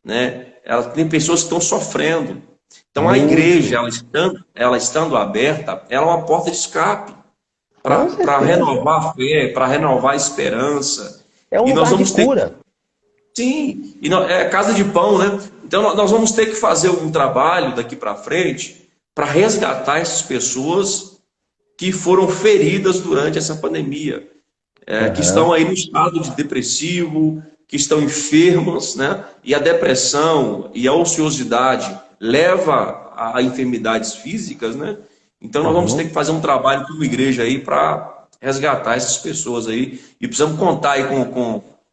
né? Tem pessoas que estão sofrendo. Então a igreja, Muito. ela estando aberta, ela é uma porta de escape Com para certeza. renovar a fé, para renovar a esperança. É um E nós lugar de vamos ter que. cura. Sim, é casa de pão, né? Então nós vamos ter que fazer um trabalho daqui para frente para resgatar essas pessoas que foram feridas durante essa pandemia, que estão Aham. aí no estado de depressivo, que estão enfermas, né? E a depressão e a ociosidade leva a enfermidades físicas, né? Então nós vamos ter que Uhum. fazer um trabalho como igreja aí para resgatar essas pessoas aí e precisamos contar aí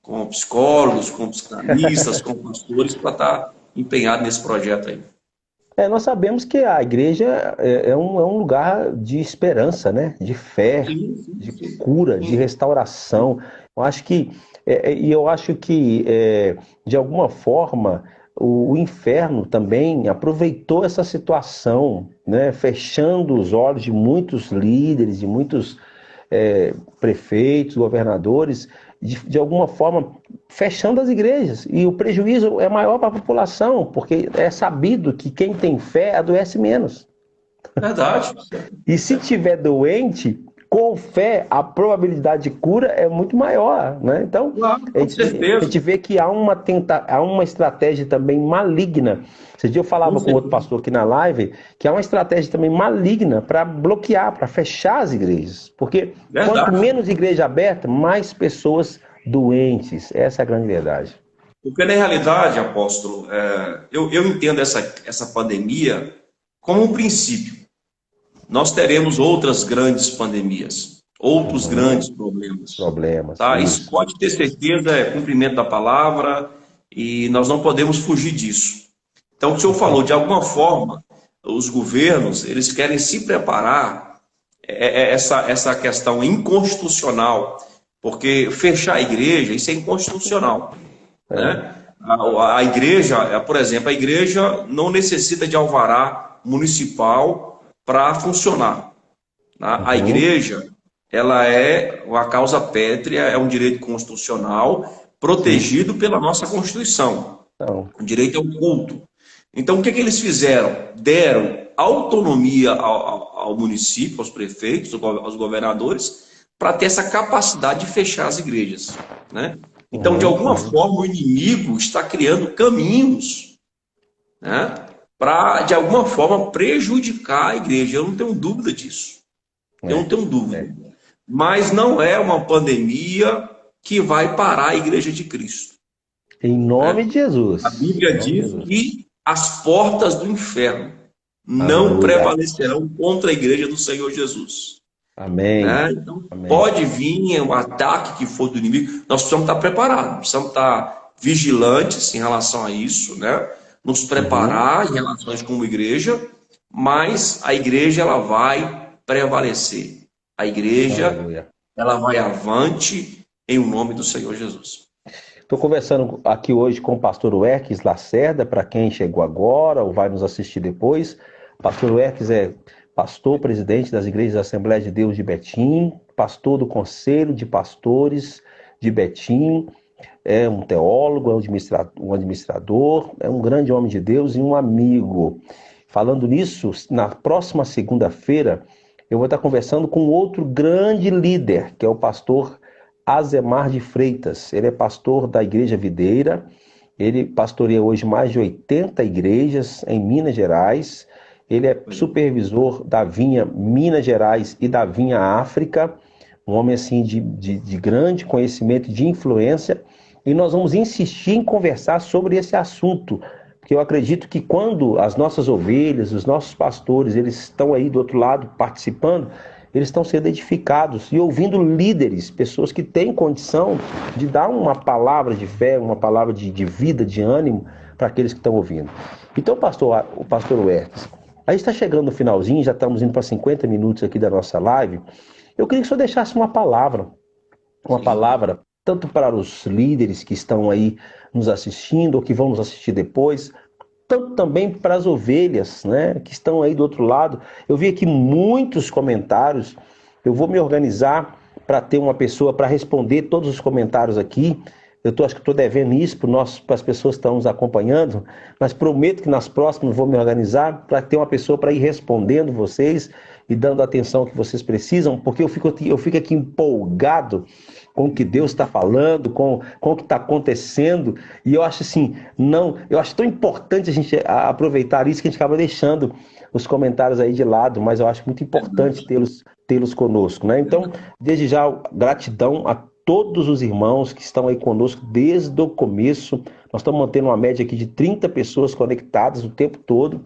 com psicólogos, com psicanalistas, com pastores para estar empenhado nesse projeto aí. Nós sabemos que a igreja é um lugar de esperança, né? De fé, Sim, de sim, sim. cura, de Sim. restauração. Eu acho que, de alguma forma, o inferno também aproveitou essa situação, né? Fechando os olhos de muitos líderes, de muitos prefeitos, governadores, de alguma forma fechando as igrejas. E o prejuízo é maior para a população, porque é sabido que quem tem fé adoece menos. Verdade. E se tiver doente, com fé, a probabilidade de cura é muito maior, né? Então, Claro, a com gente, a certeza. gente vê que há uma estratégia também maligna. Esse dia eu Com falava com outro certeza. pastor aqui na live, que há uma estratégia também maligna para bloquear, para fechar as igrejas. Porque quanto Verdade. menos igreja aberta, mais pessoas doentes. Essa é a grande verdade. Porque, na realidade, apóstolo, eu entendo essa pandemia como um princípio. Nós teremos outras grandes pandemias, outros grandes Uhum. problemas. Problemas, Tá? Isso isso. pode ter certeza, é cumprimento da palavra, e nós não podemos fugir disso. Então, o que o senhor falou, de alguma forma, os governos, eles querem se preparar, essa questão inconstitucional, porque fechar a igreja, isso é inconstitucional, É. né? A igreja, por exemplo, a igreja não necessita de alvará municipal para funcionar. A Uhum. igreja, ela é uma causa pétrea, é um direito constitucional Sim. protegido pela nossa Constituição. Então, O direito ao culto. Então, o que eles fizeram? Deram autonomia ao município, aos prefeitos, aos governadores, para ter essa capacidade de fechar as igrejas, né? Então, de uhum, alguma uhum. forma, o inimigo está criando caminhos, né, para, de alguma forma, prejudicar a igreja. Eu não tenho dúvida disso. Eu não É, tenho dúvida. é. Mas não é uma pandemia que vai parar a igreja de Cristo, Em nome né? de A Jesus. Em Bíblia nome de diz Jesus. que as portas do inferno não Aleluia. prevalecerão contra a igreja do Senhor Jesus, Amém. né? Então, Amém. pode vir o ataque que for do inimigo, nós precisamos estar preparados, precisamos estar vigilantes em relação a isso, né? Nos Uhum. preparar em relações como igreja, mas a igreja ela vai prevalecer. A igreja Aleluia. ela vai avante em o nome do Senhor Jesus. Estou conversando aqui hoje com o pastor Werques Lacerda, para quem chegou agora ou vai nos assistir depois. Pastor Werques é pastor, presidente das Igrejas da Assembleia de Deus de Betim, pastor do Conselho de Pastores de Betim, é um teólogo, é um administrador, é um grande homem de Deus e um amigo. Falando nisso, na próxima segunda-feira, eu vou estar conversando com outro grande líder, que é o pastor Azemar de Freitas. Ele é pastor da Igreja Videira, ele pastoreia hoje mais de 80 igrejas em Minas Gerais. Ele é supervisor da Vinha Minas Gerais e da Vinha África, um homem assim de grande conhecimento e de influência. E nós vamos insistir em conversar sobre esse assunto, porque eu acredito que quando as nossas ovelhas, os nossos pastores, eles estão aí do outro lado participando, eles estão sendo edificados e ouvindo líderes, pessoas que têm condição de dar uma palavra de fé, uma palavra de vida, de ânimo para aqueles que estão ouvindo. Então, o pastor Wertz, a gente está chegando no finalzinho, já estamos indo para 50 minutos aqui da nossa live. Eu queria que o senhor deixasse uma Sim. palavra tanto para os líderes que estão aí nos assistindo ou que vão nos assistir depois, tanto também para as ovelhas, né, que estão aí do outro lado. Eu vi aqui muitos comentários. Eu vou me organizar para ter uma pessoa para responder todos os comentários aqui. Acho que estou devendo isso para as pessoas que estão nos acompanhando, mas prometo que nas próximas vou me organizar para ter uma pessoa para ir respondendo vocês e dando a atenção que vocês precisam, porque eu fico aqui empolgado com o que Deus está falando, com o que está acontecendo, e eu acho assim, eu acho tão importante a gente aproveitar isso que a gente acaba deixando os comentários aí de lado, mas eu acho muito importante tê-los conosco, né? Então, desde já, gratidão a todos os irmãos que estão aí conosco desde o começo. Nós estamos mantendo uma média aqui de 30 pessoas conectadas o tempo todo.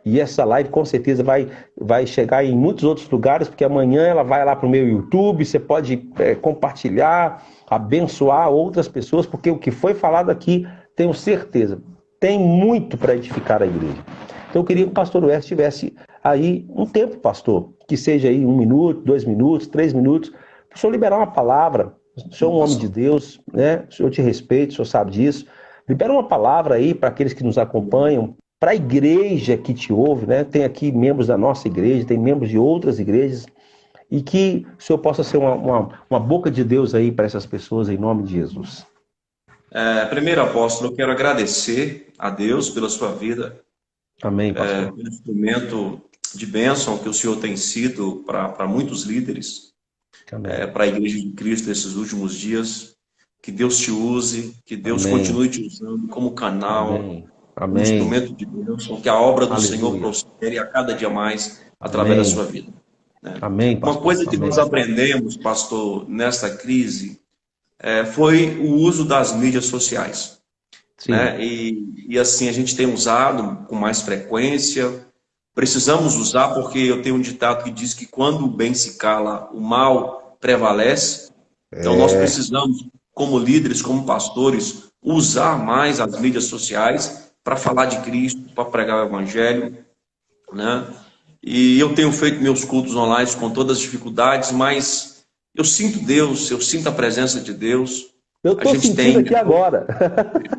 E essa live com certeza vai chegar em muitos outros lugares, porque amanhã ela vai lá para o meu YouTube, você pode compartilhar, abençoar outras pessoas, porque o que foi falado aqui, tenho certeza, tem muito para edificar a igreja. Então eu queria que o pastor West tivesse aí um tempo, pastor, que seja aí 1 minuto, 2 minutos, 3 minutos, para o senhor liberar uma palavra. O senhor é um homem de Deus, né? O senhor te respeita, o senhor sabe disso. Libera uma palavra aí para aqueles que nos acompanham, para a igreja que te ouve, né? Tem aqui membros da nossa igreja, tem membros de outras igrejas, e que o senhor possa ser uma boca de Deus aí para essas pessoas, em nome de Jesus. Primeiro, apóstolo, eu quero agradecer a Deus pela sua vida, Amém, pastor. pelo instrumento de bênção que o senhor tem sido para muitos líderes, para a Igreja de Cristo nesses últimos dias. Que Deus te use, que Deus continue te usando como canal, um instrumento de bênção, que a obra do Senhor prospere a cada dia mais através da sua vida. Né? Amém, pastor. Uma coisa que nós aprendemos, pastor, nesta crise, foi o uso das mídias sociais. Né? E assim, a gente tem usado com mais frequência. Precisamos usar, porque eu tenho um ditado que diz que quando o bem se cala, o mal prevalece. Então nós precisamos, como líderes, como pastores, usar mais as mídias sociais para falar de Cristo, para pregar o Evangelho. Né? E eu tenho feito meus cultos online com todas as dificuldades, mas eu sinto Deus, eu sinto a presença de Deus. Eu estou sentindo aqui agora.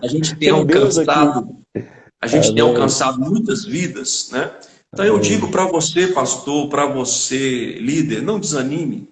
A gente tem alcançado, tem alcançado muitas vidas, né? Então eu digo para você, pastor, para você, líder, não desanime.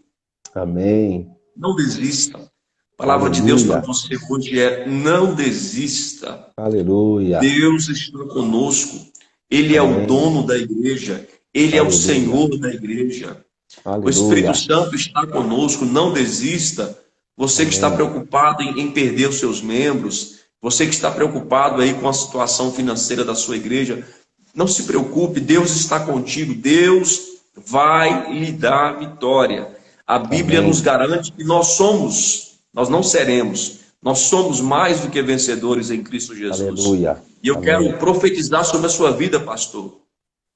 Amém. Não desista. A palavra de Deus para você hoje é: não desista. Aleluia. Deus está conosco. Ele é o dono da igreja. Ele é o Senhor da igreja. O Espírito Santo está conosco. Não desista. Você que está preocupado em perder os seus membros, você que está preocupado aí com a situação financeira da sua igreja, não se preocupe, Deus está contigo, Deus vai lhe dar vitória. A Bíblia nos garante que nós não seremos, nós somos mais do que vencedores em Cristo Jesus. Aleluia. E eu quero profetizar sobre a sua vida, pastor.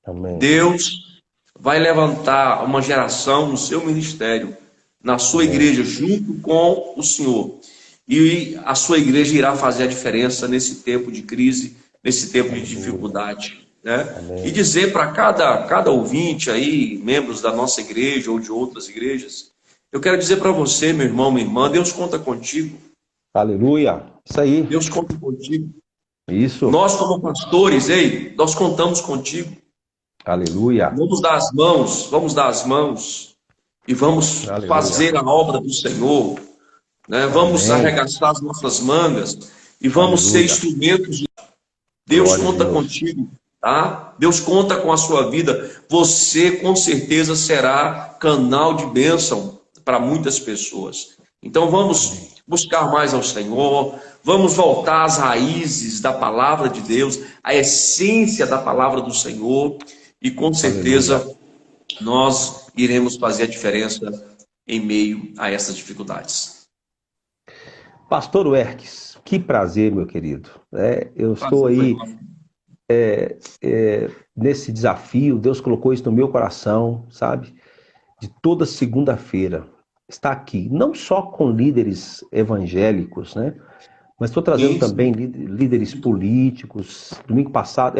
Amém. Deus vai levantar uma geração no seu ministério, na sua igreja, junto com o Senhor. E a sua igreja irá fazer a diferença nesse tempo de crise, nesse tempo de dificuldade. Né? E dizer para cada ouvinte aí, membros da nossa igreja ou de outras igrejas, eu quero dizer para você, meu irmão, minha irmã, Deus conta contigo. Aleluia. Isso aí. Deus conta contigo. Isso. Nós, como pastores, nós contamos contigo. Aleluia. Vamos dar as mãos e vamos fazer a obra do Senhor. Né? Vamos arregaçar as nossas mangas e vamos ser instrumentos de Deus. Conta contigo, tá? Deus conta com a sua vida. Você com certeza será canal de bênção para muitas pessoas. Então vamos buscar mais ao Senhor, vamos voltar às raízes da palavra de Deus, à essência da palavra do Senhor, e com certeza nós iremos fazer a diferença em meio a essas dificuldades. Pastor Werques, que prazer, meu querido. Eu estou aí nesse desafio, Deus colocou isso no meu coração, sabe? De toda segunda-feira, está aqui, não só com líderes evangélicos, né? Mas estou trazendo também líderes políticos. Domingo passado,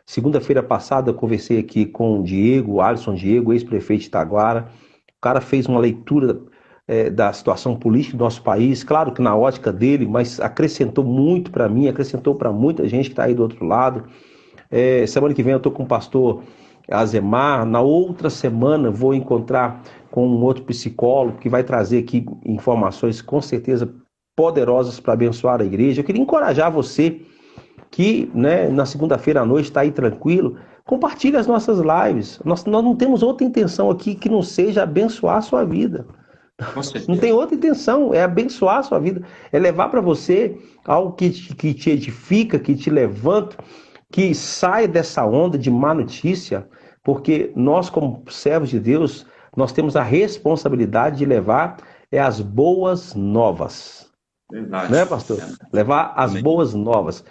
segunda-feira passada, eu conversei aqui com o Alisson Diego, ex-prefeito de Itaguara. O cara fez uma leitura da situação política do nosso país, claro que na ótica dele, mas acrescentou muito para mim, acrescentou para muita gente que está aí do outro lado. Semana que vem eu estou com o pastor Azemar. Na outra semana vou encontrar com um outro psicólogo que vai trazer aqui informações com certeza poderosas para abençoar a igreja. Eu queria encorajar você que, né, na segunda-feira à noite está aí tranquilo, compartilhe as nossas lives. Nós não temos outra intenção aqui que não seja abençoar a sua vida. Não tem outra intenção, é abençoar a sua vida, é levar para você algo que te edifica, que te levanta, que sai dessa onda de má notícia, porque nós, como servos de Deus, nós temos a responsabilidade de levar as boas novas. Verdade. Né, pastor? Levar as boas novas.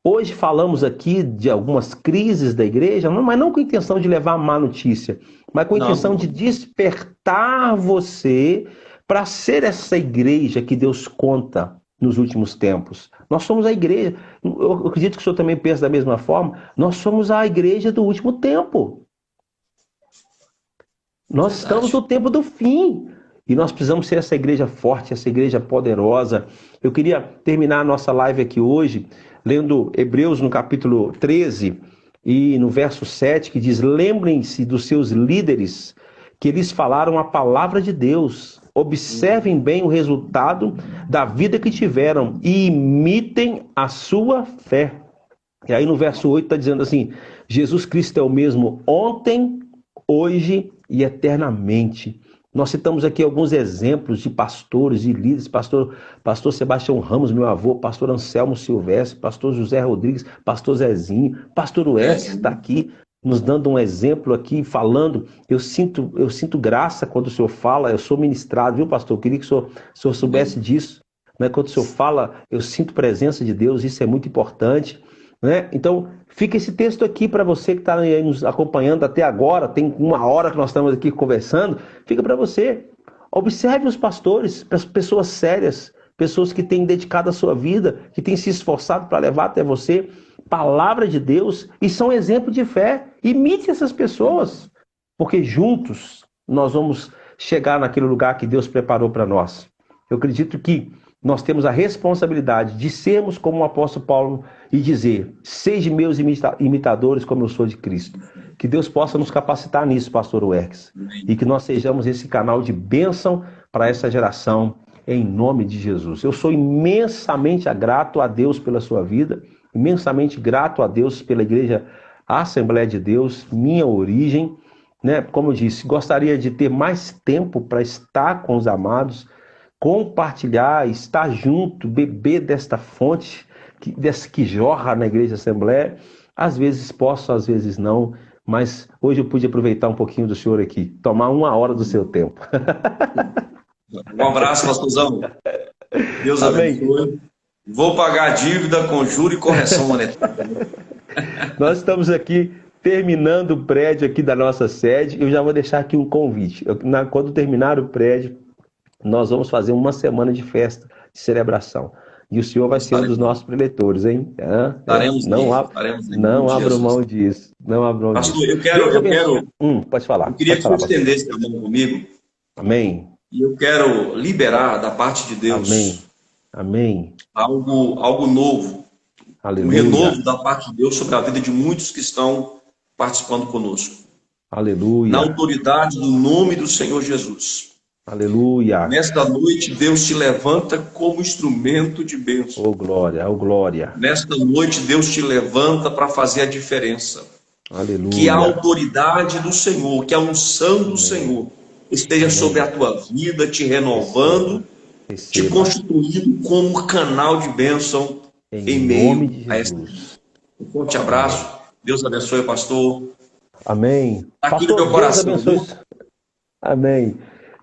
Hoje falamos aqui de algumas crises da igreja, mas não com a intenção de levar má notícia, mas com a intenção de despertar você para ser essa igreja que Deus conta nos últimos tempos. Nós somos a igreja, eu acredito que o senhor também pensa da mesma forma, nós somos a igreja do último tempo. Nós estamos no tempo do fim. E nós precisamos ser essa igreja forte, essa igreja poderosa. Eu queria terminar a nossa live aqui hoje, lendo Hebreus no capítulo 13 e no verso 7, que diz: lembrem-se dos seus líderes, que eles falaram a palavra de Deus. Observem bem o resultado da vida que tiveram e imitem a sua fé. E aí no verso 8 está dizendo assim: Jesus Cristo é o mesmo ontem, hoje e eternamente. Nós citamos aqui alguns exemplos de pastores e líderes, pastor Sebastião Ramos, meu avô, pastor Anselmo Silvestre, pastor José Rodrigues, pastor Zezinho, pastor Wes está aqui nos dando um exemplo aqui, falando. Eu sinto graça quando o senhor fala, eu sou ministrado, viu, pastor? Eu queria que o senhor soubesse disso, né? Quando o senhor fala, eu sinto presença de Deus, isso é muito importante, né? Então, fica esse texto aqui para você que está aí nos acompanhando até agora, tem 1 hora que nós estamos aqui conversando, fica para você. Observe os pastores, pessoas sérias, pessoas que têm dedicado a sua vida, que têm se esforçado para levar até você palavra de Deus e são exemplo de fé. Imite essas pessoas, porque juntos nós vamos chegar naquele lugar que Deus preparou para nós. Eu acredito que nós temos a responsabilidade de sermos como o apóstolo Paulo e dizer: sejam meus imitadores como eu sou de Cristo. Que Deus possa nos capacitar nisso, pastor Werks, e que nós sejamos esse canal de bênção para essa geração, em nome de Jesus. Eu sou imensamente grato a Deus pela sua vida, imensamente grato a Deus pela igreja Assembleia de Deus, minha origem, né? Como eu disse, gostaria de ter mais tempo para estar com os amados, compartilhar, estar junto, beber desta fonte que jorra na igreja Assembleia. Às vezes posso, às vezes não, mas hoje eu pude aproveitar um pouquinho do senhor aqui, tomar 1 hora do seu tempo. Um abraço, pastorzão. Deus abençoe. Vou pagar a dívida com juro e correção monetária. Nós estamos aqui terminando o prédio aqui da nossa sede. Eu já vou deixar aqui um convite. Quando terminar o prédio, nós vamos fazer uma semana de festa, de celebração. E o senhor vai ser um dos nossos preletores, hein? Não abra mão disso. Não abra mão disso. Pastor, eu quero. Pode falar. Eu queria que você estendesse a mão comigo. Amém. E eu quero liberar da parte de Deus. Amém. Amém. Algo novo. Aleluia. Um renovo da parte de Deus sobre a vida de muitos que estão participando conosco. Aleluia. Na autoridade do nome do Senhor Jesus. Aleluia. Nesta noite, Deus te levanta como instrumento de bênção. Oh glória, oh glória. Nesta noite, Deus te levanta para fazer a diferença. Aleluia. Que a autoridade do Senhor, que a unção do Senhor esteja sobre a tua vida, te renovando, te constituindo como canal de bênção em meio a esta. Um forte abraço. Deus abençoe, pastor. Amém. Aqui no meu coração. Amém.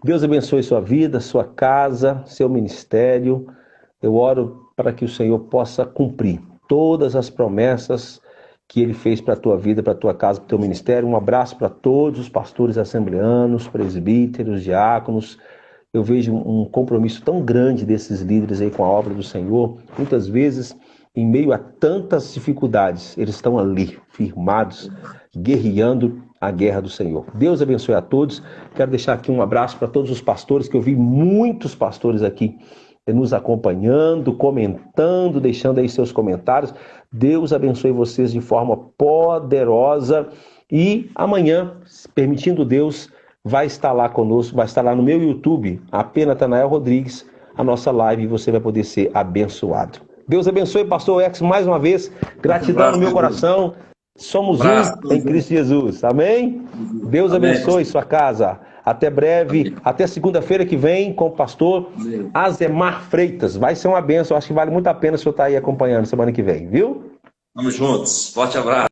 Deus abençoe sua vida, sua casa, seu ministério. Eu oro para que o Senhor possa cumprir todas as promessas que Ele fez para a tua vida, para a tua casa, para o teu ministério. Um abraço para todos os pastores assembleanos, presbíteros, diáconos. Eu vejo um compromisso tão grande desses líderes aí com a obra do Senhor. Muitas vezes, em meio a tantas dificuldades, eles estão ali, firmados, guerreando a guerra do Senhor. Deus abençoe a todos. Quero deixar aqui um abraço para todos os pastores, que eu vi muitos pastores aqui nos acompanhando, comentando, deixando aí seus comentários. Deus abençoe vocês de forma poderosa. E amanhã, permitindo Deus, vai estar lá conosco, vai estar lá no meu YouTube, apenas Natanael Rodrigues, a nossa live, e você vai poder ser abençoado. Deus abençoe, pastor Werks, mais uma vez. Gratidão no meu coração. Somos um em Cristo Jesus. Amém? Deus abençoe sua casa. Até breve, até segunda-feira que vem com o pastor Azemar Freitas. Vai ser uma bênção, acho que vale muito a pena o senhor estar aí acompanhando semana que vem, viu? Vamos juntos. Forte abraço.